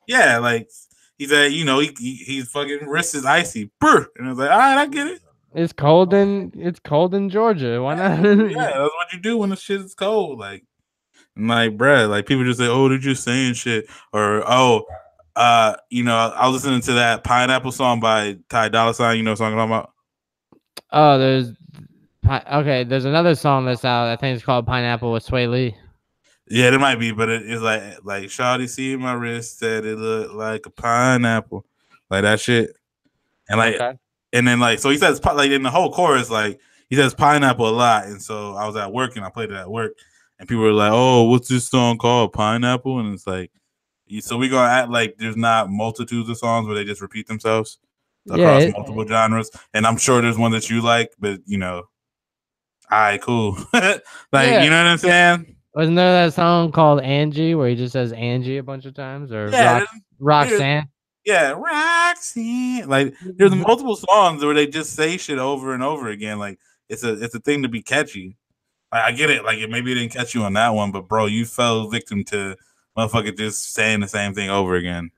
Yeah, like he said, you know, he's fucking wrist is icy. Brr. And I was like, all right, I get it. It's cold in Georgia. Why not? Yeah, that's what you do when the shit is cold. Like, bruh, like people just say, oh, they're just saying shit. Or, oh, you know, I was listening to that Pineapple song by Ty Dolla $ign. You know what I'm talking about? Oh, there's another song that's out. I think it's called Pineapple with Sway Lee. Yeah, it might be, but it's like Shawty see my wrist, said it looked like a pineapple, like that shit, and like, Okay. and then like, so he says like in the whole chorus, like he says pineapple a lot, and so I was at work and I played it at work, and people were like, "Oh, what's this song called, Pineapple?" And it's like, so we gonna act like there's not multitudes of songs where they just repeat themselves across multiple genres, and I'm sure there's one that you like, but you know, all right, cool, like Yeah. you know what I'm saying. Wasn't there that song called Angie where he just says Angie a bunch of times? Or Yeah, Roxanne? Yeah, Roxy. Like there's multiple songs where they just say shit over and over again. Like it's a thing to be catchy. I get it. Like maybe it didn't catch you on that one, but bro, you fell victim to motherfucker just saying the same thing over again.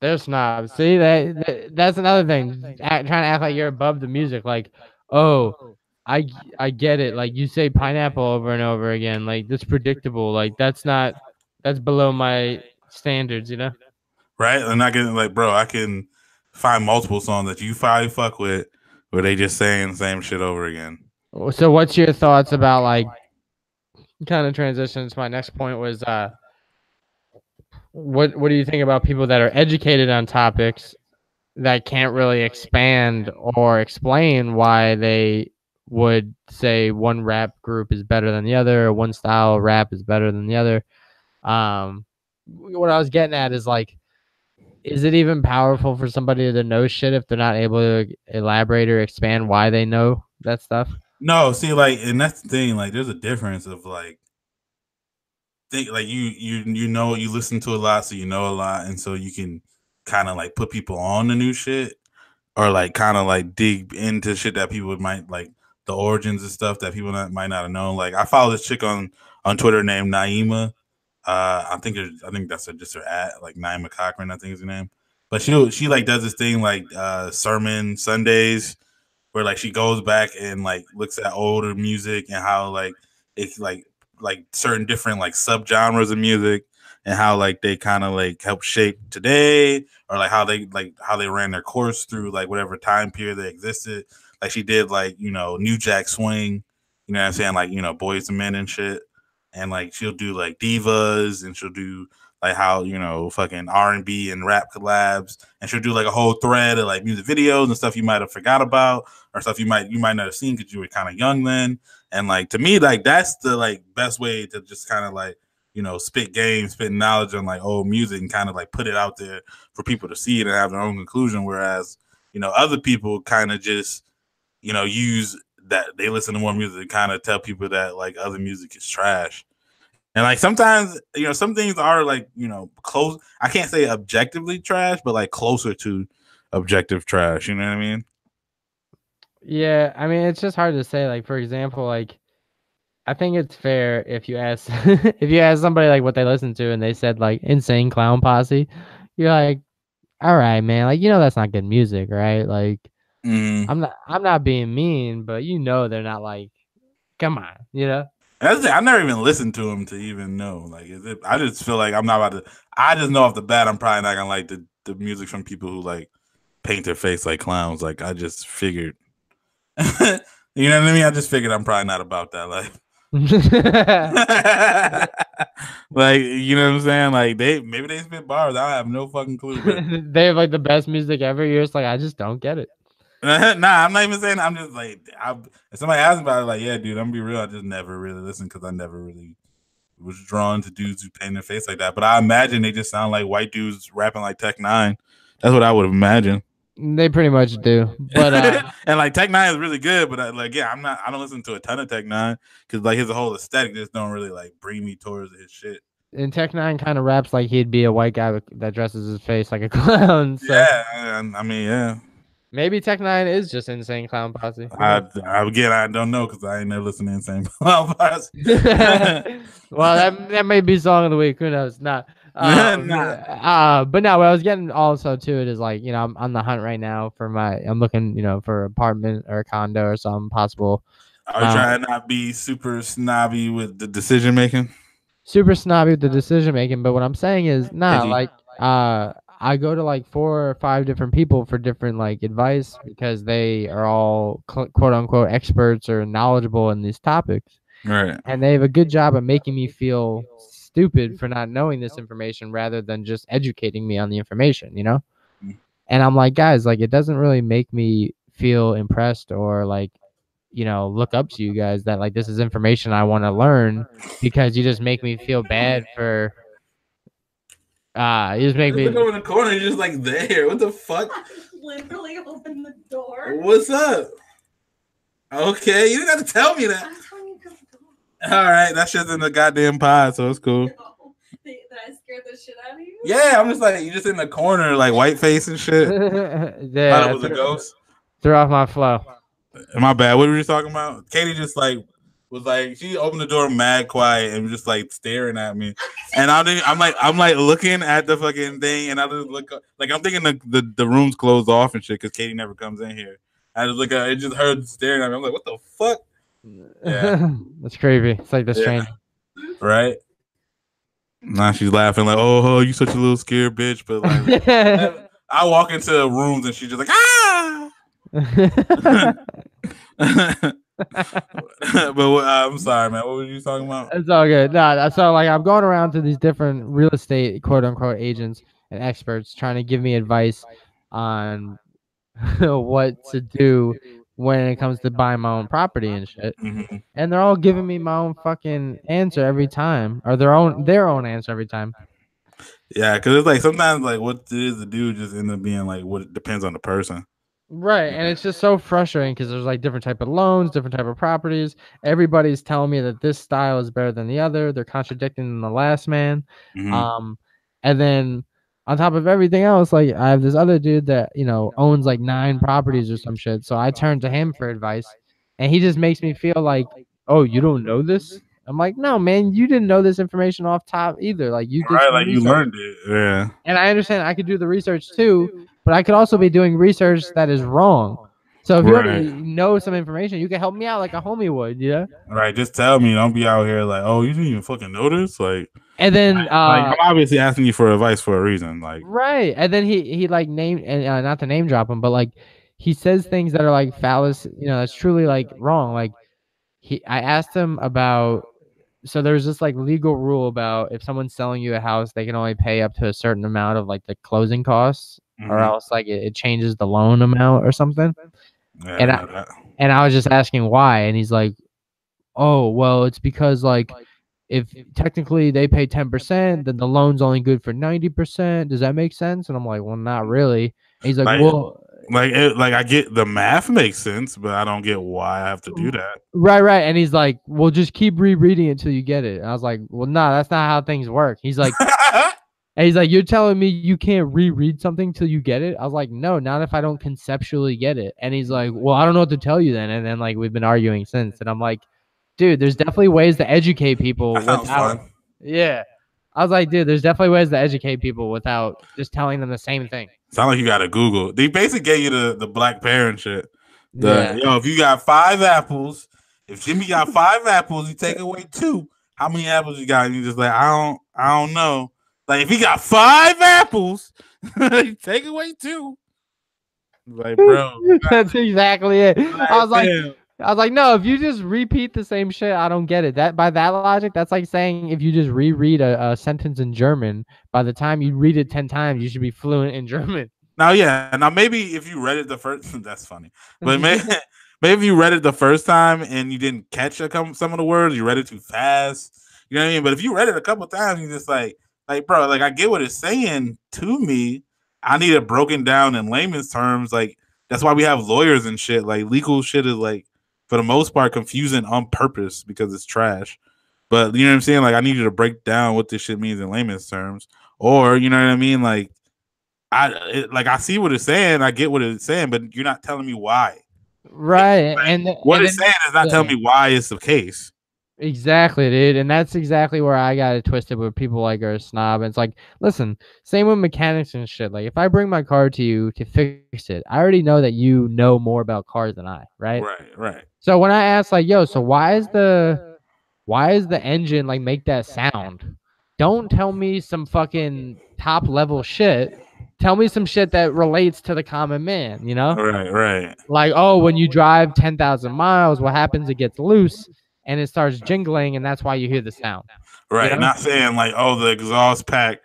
They're snobs. See that's another thing. Trying to act like you're above the music. Like, oh, I get it. Like you say pineapple over and over again. Like that's predictable. Like that's below my standards. You know. Right? And I can like, bro, I can find multiple songs that you probably fuck with where they just saying the same shit over again. So what's your thoughts about like kind of transitions? My next point was what do you think about people that are educated on topics that can't really expand or explain why they would say one rap group is better than the other, or one style of rap is better than the other? What I was getting at is like, is it even powerful for somebody to know shit if they're not able to elaborate or expand why they know that stuff? No, see, like, and that's the thing. Like, there's a difference of like, think like you know you listen to a lot, so you know a lot, and so you can kind of like put people on the new shit, or like kind of like dig into shit that people might like the origins and stuff that people might not have known. Like I follow this chick on Twitter named Naima. I think that's just her at like Naima Cochran, I think is her name. But she like does this thing like sermon Sundays where like she goes back and like looks at older music and how like it's like certain different like subgenres of music and how like they kind of like help shape today or like how they ran their course through like whatever time period they existed. Like she did like, you know, New Jack Swing, you know what I'm saying? Like, you know, Boys and Men and shit. And like she'll do like divas and she'll do like how, you know, fucking R&B and rap collabs, and she'll do like a whole thread of like music videos and stuff you might have forgot about or stuff you might not have seen because you were kind of young then. And like to me, like that's the like best way to just kind of like, you know, spit knowledge on like old music and kind of like put it out there for people to see it and have their own conclusion. Whereas, you know, other people kind of just, you know, use that they listen to more music and kind of tell people that like other music is trash. And like sometimes, you know, some things are like, you know, close. I can't say objectively trash, but like closer to objective trash. You know what I mean? Yeah, I mean it's just hard to say. Like for example, like I think it's fair if you ask if you ask somebody like what they listen to and they said like Insane Clown Posse, you're like, all right, man, like you know that's not good music, right? Like I'm not being mean, but you know they're not like, come on, you know. I never even listened to him to even know. Like, is it? I just feel like I'm not about to. I just know off the bat I'm probably not gonna like the music from people who like paint their face like clowns. Like, I just figured. You know what I mean? I just figured I'm probably not about that life. Like, you know what I'm saying? Like maybe they spit bars. I have no fucking clue. But they have like the best music ever. You're just like, I just don't get it. Nah, I'm not even saying. I'm just like, if somebody asks about it, like, yeah, dude, I'm gonna be real. I just never really listened because I never really was drawn to dudes who paint their face like that. But I imagine they just sound like white dudes rapping like Tech-9. That's what I would imagine. They pretty much do, but and like Tech-9 is really good, but I don't listen to a ton of Tech-9 because like his whole aesthetic just don't really like bring me towards his shit. And Tech-9 kind of raps like he'd be a white guy that dresses his face like a clown. So yeah, I mean, yeah. Maybe Tech-9 is just Insane Clown Posse. I don't know because I ain't never listened to Insane Clown Posse. Well, that may be song of the week. Who knows? Not. But no, what I was getting also to it is like, you know, I'm on the hunt right now for I'm looking, you know, for an apartment or a condo or something possible. Are you trying to not be super snobby with the decision making? Super snobby with the decision making, but what I'm saying is, like, I go to like 4 or 5 different people for different like advice because they are all quote unquote experts or knowledgeable in these topics. Right. And they have a good job of making me feel stupid for not knowing this information rather than just educating me on the information, you know? And I'm like, guys, like, it doesn't really make me feel impressed or like, you know, look up to you guys that like this is information I want to learn because you just make me feel bad for. You just make me look over in the corner. You're just like there. What the fuck? I literally opened the door. What's up? Okay, you didn't have to tell me that. I'm telling you because all right, that shit's in the goddamn pod, so it's cool. Did I scare the shit out of you? Yeah, I'm just like you just in the corner, like white face and shit. Yeah, thought it was a ghost. Threw off my flow. My bad. What were you talking about? Katie just like was like she opened the door mad quiet and was just like staring at me, and I'm like looking at the fucking thing, and I just look like I'm thinking the room's closed off and shit because Katie never comes in here. I just look at it, just heard staring at me. I'm like, what the fuck? Yeah, that's creepy. It's like the strange, right? Now she's laughing like, oh, you such a little scared bitch. But like, I walk into rooms and she's just like, ah. But I'm sorry, man. What were you talking about? It's all good. No, so like I'm going around to these different real estate quote unquote agents and experts trying to give me advice on what to do when it comes to buying my own property and shit. Mm-hmm. And they're all giving me my own fucking answer every time, or their own answer every time. Yeah, because it's like sometimes like what it is to do just end up being like what it depends on the person. Right, and it's just so frustrating because there's like different type of loans, different type of properties. Everybody's telling me that this style is better than the other. They're contradicting the last man. Mm-hmm. And then on top of everything else, like I have this other dude that, you know, owns like 9 properties or some shit. So I turn to him for advice, and he just makes me feel like, oh, you don't know this? I'm like, no, man, you didn't know this information off top either. Like you did like research. You learned it. Yeah. And I understand I could do the research too, but I could also be doing research that is wrong. So if you already know some information, you can help me out like a homie would, yeah? Right, just tell me. Don't be out here like, oh, you didn't even fucking know this? Like, and then like, I'm obviously asking you for advice for a reason. Like, right. And then he like named, and not to name drop him, but like he says things that are like fallacious, you know, that's truly like wrong. Like I asked him about, so there's this like legal rule about if someone's selling you a house, they can only pay up to a certain amount of like the closing costs, or else like it changes the loan amount or something. Yeah, and I was just asking why, and he's like, oh, well, it's because like if technically they pay 10%, then the loan's only good for 90%. Does that make sense? And I'm like, well, not really. And he's like, well, I get the math makes sense, but I don't get why I have to do that. Right. And he's like, well, just keep rereading it until you get it. And I was like, well, no, that's not how things work. He's like, and he's like, you're telling me you can't reread something till you get it? I was like, no, not if I don't conceptually get it. And he's like, well, I don't know what to tell you then. And then like we've been arguing since. And I'm like, dude, there's definitely ways to educate people without. Yeah. I was like, dude, there's definitely ways to educate people without just telling them the same thing. Sound like you got to Google. They basically gave you the black parent shit. Yo, if you got 5 apples, if Jimmy got 5 apples, you take away 2. How many apples you got? And you just like, I don't know. Like if he got 5 apples, you take away 2. Like, bro, that's exactly it. I was like, no, if you just repeat the same shit, I don't get it. That by that logic, that's like saying if you just reread a sentence in German, by the time you read it 10 times, you should be fluent in German. Now, maybe if you read it the first, that's funny. But maybe if you read it the first time and you didn't catch some of the words, you read it too fast, You know what I mean? But if you read it a couple times, you just like bro, like I get what it's saying to me. I need it broken down in layman's terms. Like that's why we have lawyers and shit. Like legal shit is like for the most part confusing on purpose because it's trash. But you know what I'm saying? Like I need you to break down what this shit means in layman's terms, or you know what I mean? Like I see what it's saying. I get what it's saying, but you're not telling me why. Right. Like, And what and it's then, saying is not telling me why it's the case. exactly, dude. And that's exactly where I got it twisted with people like are a snob. And it's like, listen, same with mechanics and shit. Like if I bring my car to you to fix it, I already know that you know more about cars than I, right? Right. So when I ask like, yo, so why is the engine like make that sound? Don't tell me some fucking top level shit. Tell me some shit that relates to the common man, you know? Right. Like, oh, when you drive 10,000 miles, what happens? It gets loose and it starts jingling, and that's why you hear the sound. Right. You know? Not saying like, oh, the exhaust pack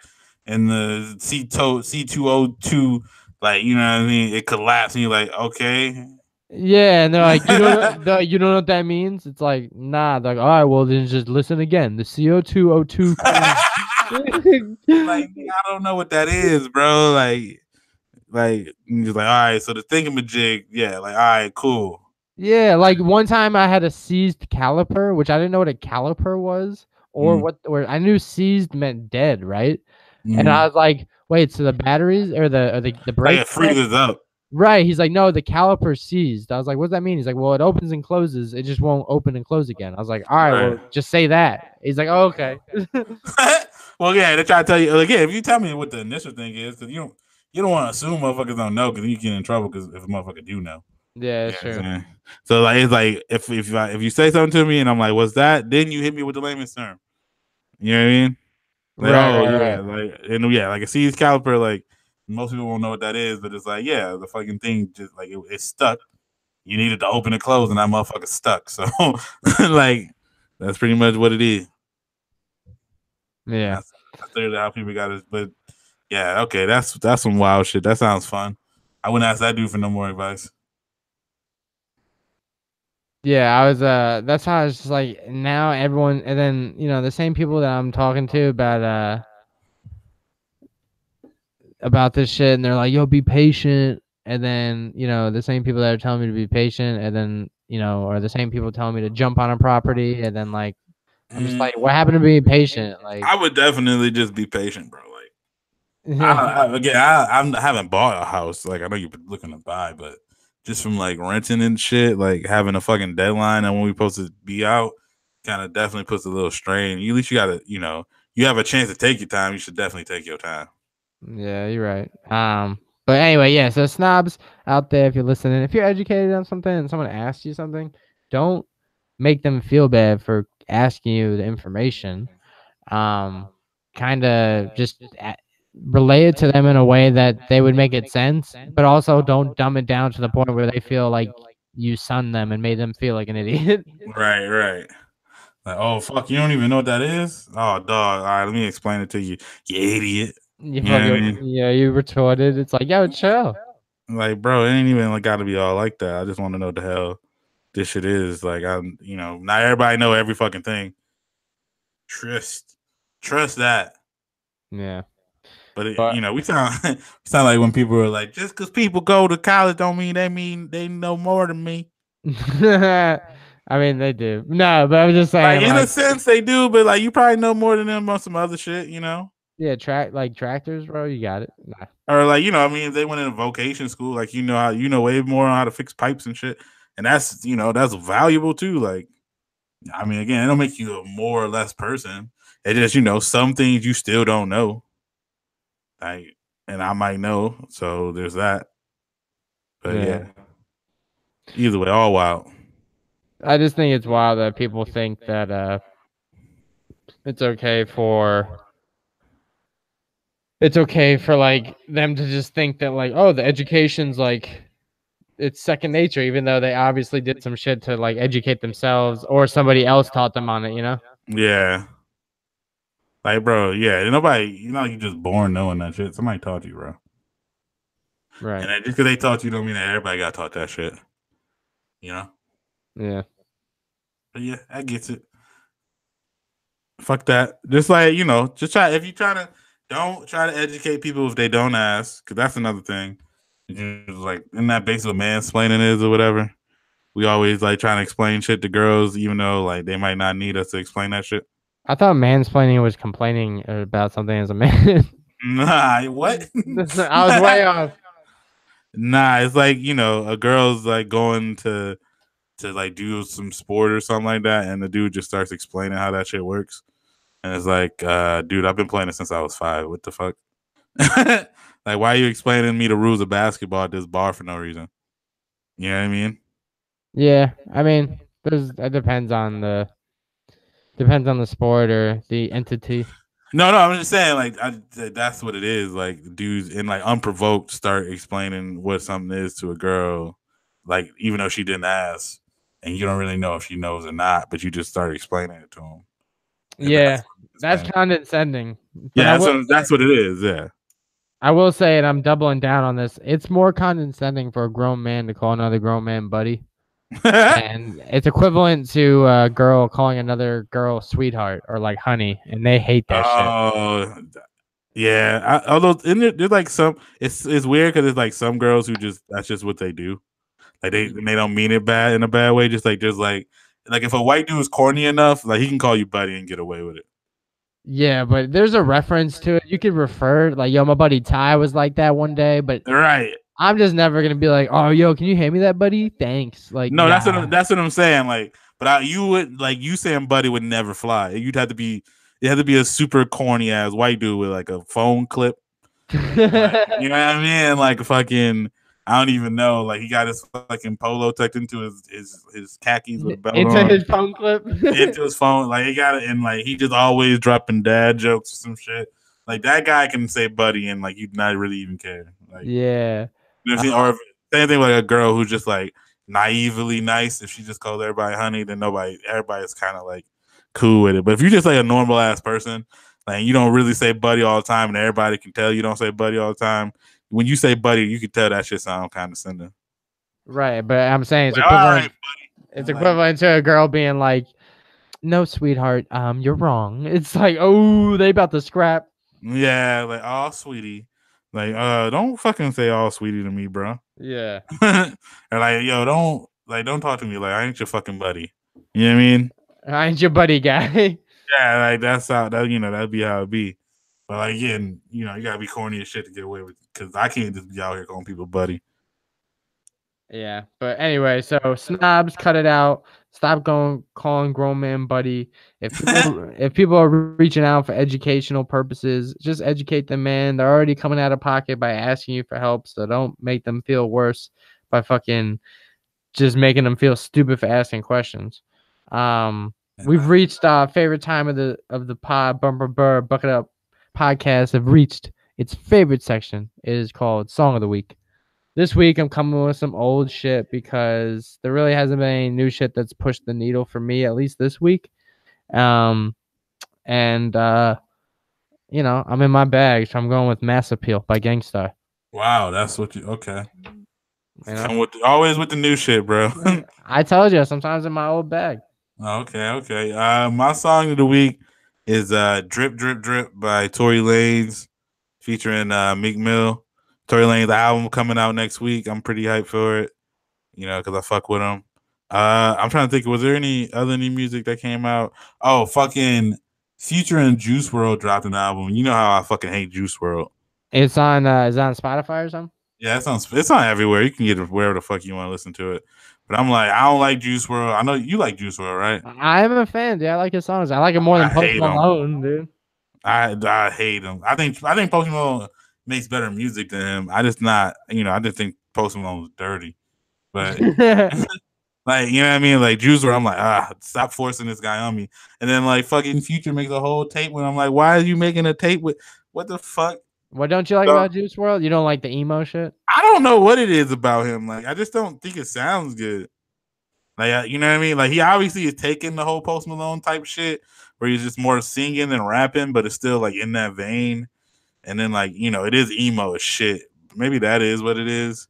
and the C202, like, you know what I mean? It collapsed and you're like, okay. Yeah, and they're like, you don't know what that means? It's like, nah. They're like, all right, well then just listen again. The CO2O2. Like, I don't know what that is, bro. Like you're just like, all right, so the thingamajig, yeah, like, all right, cool. Yeah, like one time I had a seized caliper, which I didn't know what a caliper was, or I knew seized meant dead, right? And I was like, wait, so the batteries or the Like brakes? it freezes up. Right. He's like, no, the caliper's seized. I was like, what does that mean? He's like, well, it opens and closes. It just won't open and close again. I was like, all right, well, just say that. He's like, oh, okay. Well, yeah, they try to tell you again. If you tell me what the initial thing is, because you don't want to assume motherfuckers don't know, because then you get in trouble. Because if a motherfucker do know, Yeah, that's true. So like it's like if you say something to me and I'm like, what's that? Then you hit me with the layman's term. You know what I mean? Like, Right. like and yeah, like a seized caliper. Like most people won't know what that is, but it's like the fucking thing just like it's stuck. You needed to open and close, and that motherfucker stuck. So like that's pretty much what it is. Yeah. That's literally how people got it. But yeah, okay, that's some wild shit. That sounds fun. I wouldn't ask that dude for no more advice. Yeah, I was that's how I was just like now everyone, and then the same people that I'm talking to about this shit, and they're like, yo, be patient. And then, the same people that are telling me to be patient, and then, are the same people telling me to jump on a property, and then like I'm just like, what happened to being patient? Like I would definitely just be patient, bro. Like I haven't bought a house. Like I know you've been looking to buy, but just from like renting and shit, like having a fucking deadline and when we're supposed to be out, kind of definitely puts a little strain. At least you gotta, you have a chance to take your time. You should definitely take your time. Yeah, you're right. But anyway, yeah. So snobs out there, if you're listening, if you're educated on something and someone asks you something, don't make them feel bad for asking you the information. Kind of just relay it to them in a way that they would make it sense, but also don't dumb it down to the point where they feel like you sunned them and made them feel like an idiot. Right. Like, oh fuck, you don't even know what that is? Oh dog, all right, let me explain it to you, you idiot. You retorted. It's like, yo, chill. Like, bro, it ain't even like gotta be all like that. I just want to know what the hell this shit is. Like, not everybody know every fucking thing. Trust that. Yeah. But we sound like when people are like, just because people go to college don't mean they know more than me. I mean, they do. No, but I'm just saying. Like, in a sense, they do, but like you probably know more than them on some other shit, Yeah, tractors, bro. You got it. Nah. Or like if they went in vocation school, like way more on how to fix pipes and shit, and that's that's valuable too. Like, I mean, again, it don't make you a more or less person. It just some things you still don't know. Like, and I might know, so there's that. But yeah. Either way, all wild. I just think it's wild that people think that it's okay for like them to just think that like, oh, the education's like it's second nature, even though they obviously did some shit to like educate themselves or somebody else taught them on it, Yeah. Like, bro, yeah, nobody, you just born knowing that shit. Somebody taught you, bro. Right. And just because they taught you don't mean that everybody got taught that shit. Yeah. But yeah, I get it. Fuck that. Just like, just try if you try to don't try to educate people if they don't ask, because that's another thing. Like, isn't that basically what mansplaining is or whatever? We always like trying to explain shit to girls, even though like they might not need us to explain that shit. I thought mansplaining was complaining about something as a man. Nah, what? I was way off. Nah, it's like, a girl's like going to like do some sport or something like that, and the dude just starts explaining how that shit works. And it's like, dude, I've been playing it since I was 5. What the fuck? Like, why are you explaining to me the rules of basketball at this bar for no reason? You know what I mean? Yeah, I mean, it depends on the sport or the entity. No, I'm just saying, like, that's what it is. Like, dudes in like unprovoked start explaining what something is to a girl, like even though she didn't ask, and you don't really know if she knows or not, but you just start explaining it to them. Yeah, that's condescending. Yeah, that's what it is. Yeah. I will say, and I'm doubling down on this, it's more condescending for a grown man to call another grown man buddy. And it's equivalent to a girl calling another girl sweetheart or like honey, and they hate that shit. Oh, yeah. Although there's like it's weird because it's like some girls who that's just what they do. Like they don't mean it bad in a bad way. Just like if a white dude is corny enough, like he can call you buddy and get away with it. Yeah, but there's a reference to it. You could refer like, yo, my buddy Ty was like that one day, but right. I'm just never gonna be like, oh, yo, can you hand me that, buddy? Thanks. Like, no, nah. that's what I'm saying. Like, but you would like you saying buddy would never fly. It had to be a super corny ass white dude with like a phone clip. Like, you know what I mean? Like fucking, I don't even know. Like he got his fucking polo tucked into his khakis with a belt into on. His phone clip. Into his phone. Like he got it, and like he just always dropping dad jokes or some shit. Like that guy can say buddy, and like you'd not really even care. Like, yeah. Or same thing with like a girl who's just like naively nice. If she just calls everybody honey, then everybody's kind of like cool with it. But if you're just like a normal ass person, like you don't really say buddy all the time, and everybody can tell you don't say buddy all the time. When you say buddy, you can tell that shit sound condescending. Right, but I'm saying it's like, equivalent. Right, it's equivalent to a girl being like, "No, sweetheart, you're wrong." It's like, oh, they about to scrap. Yeah, like, oh, sweetie. Like, don't fucking say all sweetie to me, bro. Yeah. Or like, yo, don't talk to me like I ain't your fucking buddy. You know what I mean? I ain't your buddy guy. Yeah, like that's how that'd be how it be. But like again, you gotta be corny as shit to get away with it, because I can't just be out here calling people buddy. Yeah, but anyway, so snobs, cut it out. Stop calling grown man buddy. If people are reaching out for educational purposes, just educate them, man. They're already coming out of pocket by asking you for help, so don't make them feel worse by fucking just making them feel stupid for asking questions. We've reached our favorite time of the pod. Bumper Burr Bucket Up podcast have reached its favorite section. It is called Song of the Week. This week, I'm coming with some old shit because there really hasn't been any new shit that's pushed the needle for me, at least this week. I'm in my bag, so I'm going with Mass Appeal by Gang Starr. Wow, that's what okay. Always with the new shit, bro. I told you, sometimes in my old bag. Okay. My song of the week is Drip Drip Drip by Tory Lanez featuring Meek Mill. Tory Lanez album coming out next week. I'm pretty hyped for it, because I fuck with him. I'm trying to think, was there any other new music that came out? Oh, fucking Future and Juice WRLD dropped an album. You know how I fucking hate Juice WRLD. It's on is it on Spotify or something? Yeah, it's on everywhere. You can get it wherever the fuck you want to listen to it. But I'm like, I don't like Juice WRLD. I know you like Juice WRLD, right? I am a fan, dude. I like his songs. I like it more than Post Malone, dude. I hate him. I think Post Malone makes better music than him. I just think Post Malone was dirty. But like, you know what I mean? Like Juice WRLD, I'm like, stop forcing this guy on me. And then like fucking Future makes a whole tape with him. I'm like, why are you making a tape with what the fuck? What don't you like about Juice WRLD? You don't like the emo shit? I don't know what it is about him. Like, I just don't think it sounds good. Like, you know what I mean? Like, he obviously is taking the whole Post Malone type shit where he's just more singing than rapping, but it's still like in that vein. And then like, it is emo as shit. Maybe that is what it is.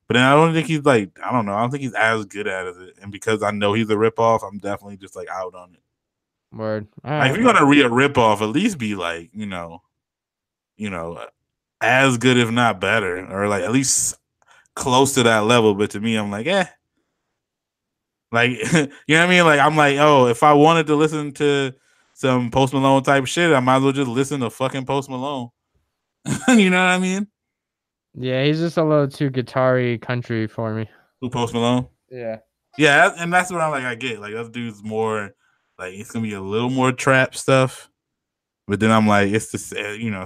But then I don't think he's like, I don't think he's as good at it. And because I know he's a ripoff, I'm definitely just like out on it. Word. All Like, if right. you're gonna read a rip off, at least be like, as good if not better, or like at least close to that level. But to me, I'm like, like you know what I mean? Like, I'm like, oh, if I wanted to listen to some Post Malone type shit, I might as well just listen to fucking Post Malone. You know what I mean? Yeah, he's just a little too guitar-y country for me. Who, Post Malone? Yeah. Yeah, and that's what I'm like. I get like that dude's more like it's gonna be a little more trap stuff, but then I'm like, it's it's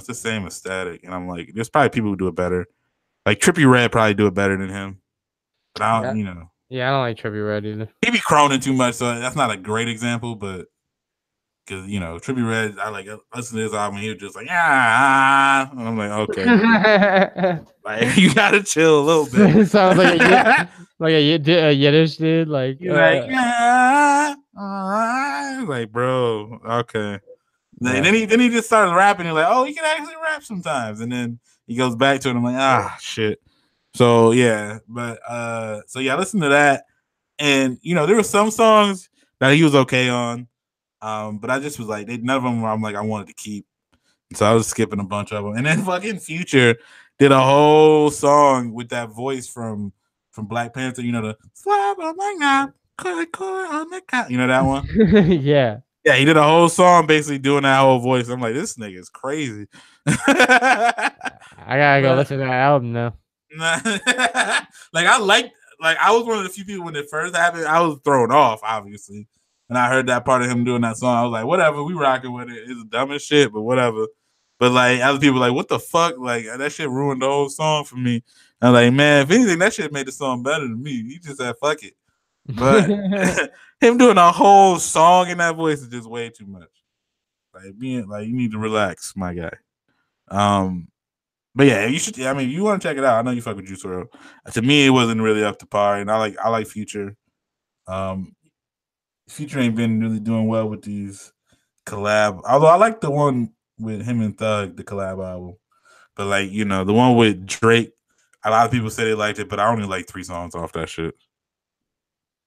the same aesthetic, and I'm like, there's probably people who do it better. Like Trippie Redd probably do it better than him, but I don't, Yeah, I don't like Trippie Redd either. he be croning too much, so that's not a great example, but because Trippie Redd, I like listen to his album, he was just like, and I'm like, okay, like you gotta chill a little bit. It sounds like a Yiddish dude, like He's like, bro, okay. Yeah. Then he just started rapping. He's like, oh, he can actually rap sometimes. And then he goes back to it. I'm like, shit. So yeah, but so yeah, listen to that. And there were some songs that he was okay on. But I just was like, none of them were, I'm like, I wanted to keep. So I was skipping a bunch of them. And then fucking Future did a whole song with that voice from Black Panther, the slap on my knob, on the couch. You know that one? Yeah. Yeah, he did a whole song basically doing that whole voice. I'm like, this nigga is crazy. I gotta go listen to that album now. Like I was one of the few people when it first happened, I was thrown off, obviously. And I heard that part of him doing that song. I was like, whatever, we rocking with it. It's dumb as shit, but whatever. But like other people like, what the fuck? Like that shit ruined the whole song for me. I'm like, man, if anything, that shit made the song better than me. He just said fuck it. But him doing a whole song in that voice is just way too much. Like being like, you need to relax, my guy. But yeah, you should. I mean, you want to check it out. I know you fuck with Juice WRLD. To me, it wasn't really up to par, and I like Future. Future ain't been really doing well with these collab. Although I like the one with him and Thug, the collab album. But like the one with Drake, a lot of people say they liked it, but I only like 3 songs off that shit.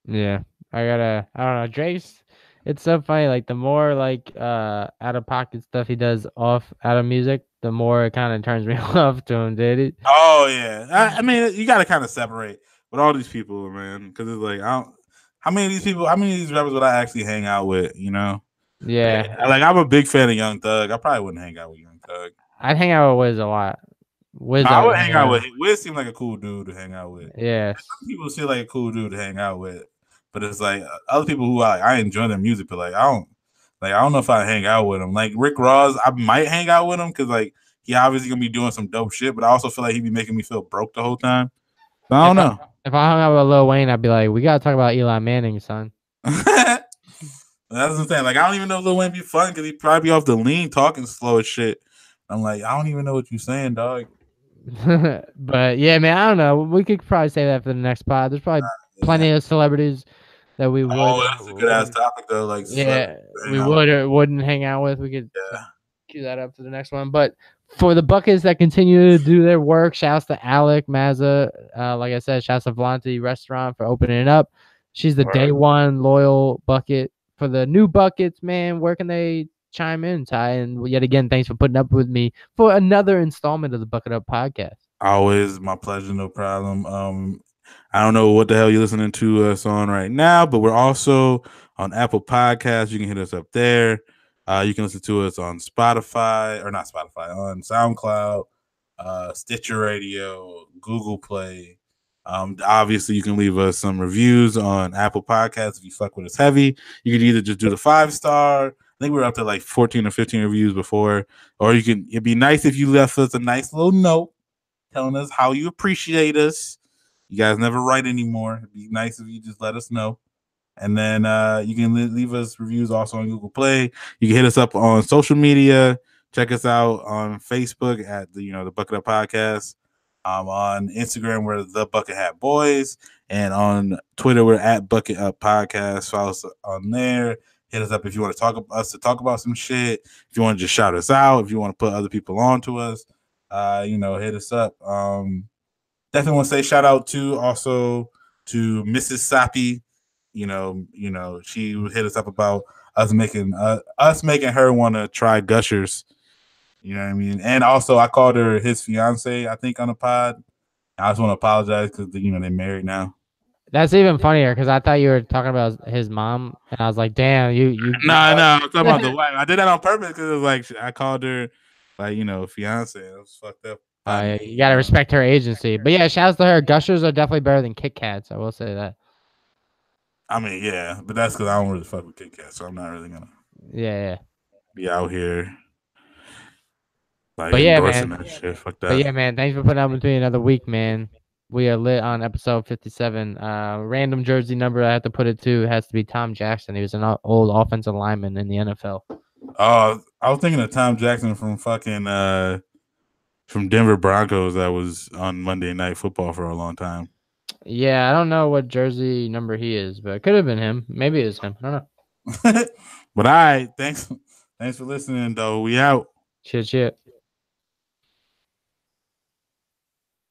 Yeah, I don't know, Drake's. It's so funny. Like the more like out of pocket stuff he does out of music, the more it kind of turns me off to him. Did it? Oh yeah, I mean you got to kind of separate with all these people, man, because it's like how many of these rappers would I actually hang out with? Yeah. Like I'm a big fan of Young Thug. I probably wouldn't hang out with Young Thug. I'd hang out with Wiz a lot. I would hang out with Wiz. Seemed like a cool dude to hang out with. Yeah. Some people seem like a cool dude to hang out with, but it's like other people who I enjoy their music, but like I don't know if I hang out with him. Like Rick Ross, I might hang out with him because like he obviously gonna be doing some dope shit, but I also feel like he'd be making me feel broke the whole time. So I don't know. If I hung out with Lil Wayne, I'd be like, we gotta talk about Eli Manning, son. That's what I'm saying. Like I don't even know if Lil Wayne be fun because he probably be off the lean talking slow as shit. I'm like, I don't even know what you're saying, dog. But yeah, man, I don't know. We could probably say that for the next pod. There's probably plenty of celebrities that we would. Oh, that's a good ass topic though. Like, yeah, we would or wouldn't hang out with. We could cue that up for the next one. But for the buckets that continue to do their work, shouts to Alec Mazza. Like I said, shouts to Volante Restaurant for opening it up. She's the day one loyal bucket. For the new buckets, man, where can they chime in, Ty? And yet again, thanks for putting up with me for another installment of the Bucket Up Podcast. Always my pleasure, no problem. I don't know what the hell you're listening to us on right now, but we're also on Apple Podcasts. You can hit us up there. You can listen to us on Spotify, or not Spotify, on SoundCloud, Stitcher Radio, Google Play. Obviously, you can leave us some reviews on Apple Podcasts if you fuck with us heavy. You could either just do the 5-star. I think we were up to like 14 or 15 reviews before. Or it'd be nice if you left us a nice little note telling us how you appreciate us. You guys never write anymore. It'd be nice if you just let us know. And then you can leave us reviews also on Google Play. You can hit us up on social media. Check us out on Facebook at the Bucket Up Podcast. On Instagram, we're the Bucket Hat Boys, and on Twitter, we're at Bucket Up Podcast. Follow us on there. Hit us up if you want to talk about some shit. If you want to just shout us out, if you want to put other people on to us, hit us up. Definitely want to say shout out to Mrs. Sappy. She hit us up about us making her want to try Gushers. You know what I mean? And also, I called her his fiance, I think, on the pod. I just want to apologize because they're married now. That's even funnier because I thought you were talking about his mom, and I was like, "Damn, you." No, I'm talking about the wife. I did that on purpose because it was like I called her, like, fiance. It was fucked up. You gotta respect her agency, but yeah, shouts to her. Gushers are definitely better than Kit Kats. I will say that. I mean, yeah, but that's because I don't really fuck with Kit Kat, so I'm not really gonna Yeah. be out here like But yeah, endorsing man. that shit. Fuck that. But yeah, man, thanks for putting up with me another week, man. We are lit on episode 57. Random jersey number I have to put it to has to be Tom Jackson. He was an old offensive lineman in the NFL. I was thinking of Tom Jackson from fucking from Denver Broncos that was on Monday Night Football for a long time. Yeah, I don't know what jersey number he is, but it could have been him. Maybe it was him. I don't know. But all right, thanks for listening, though. We out. Shit.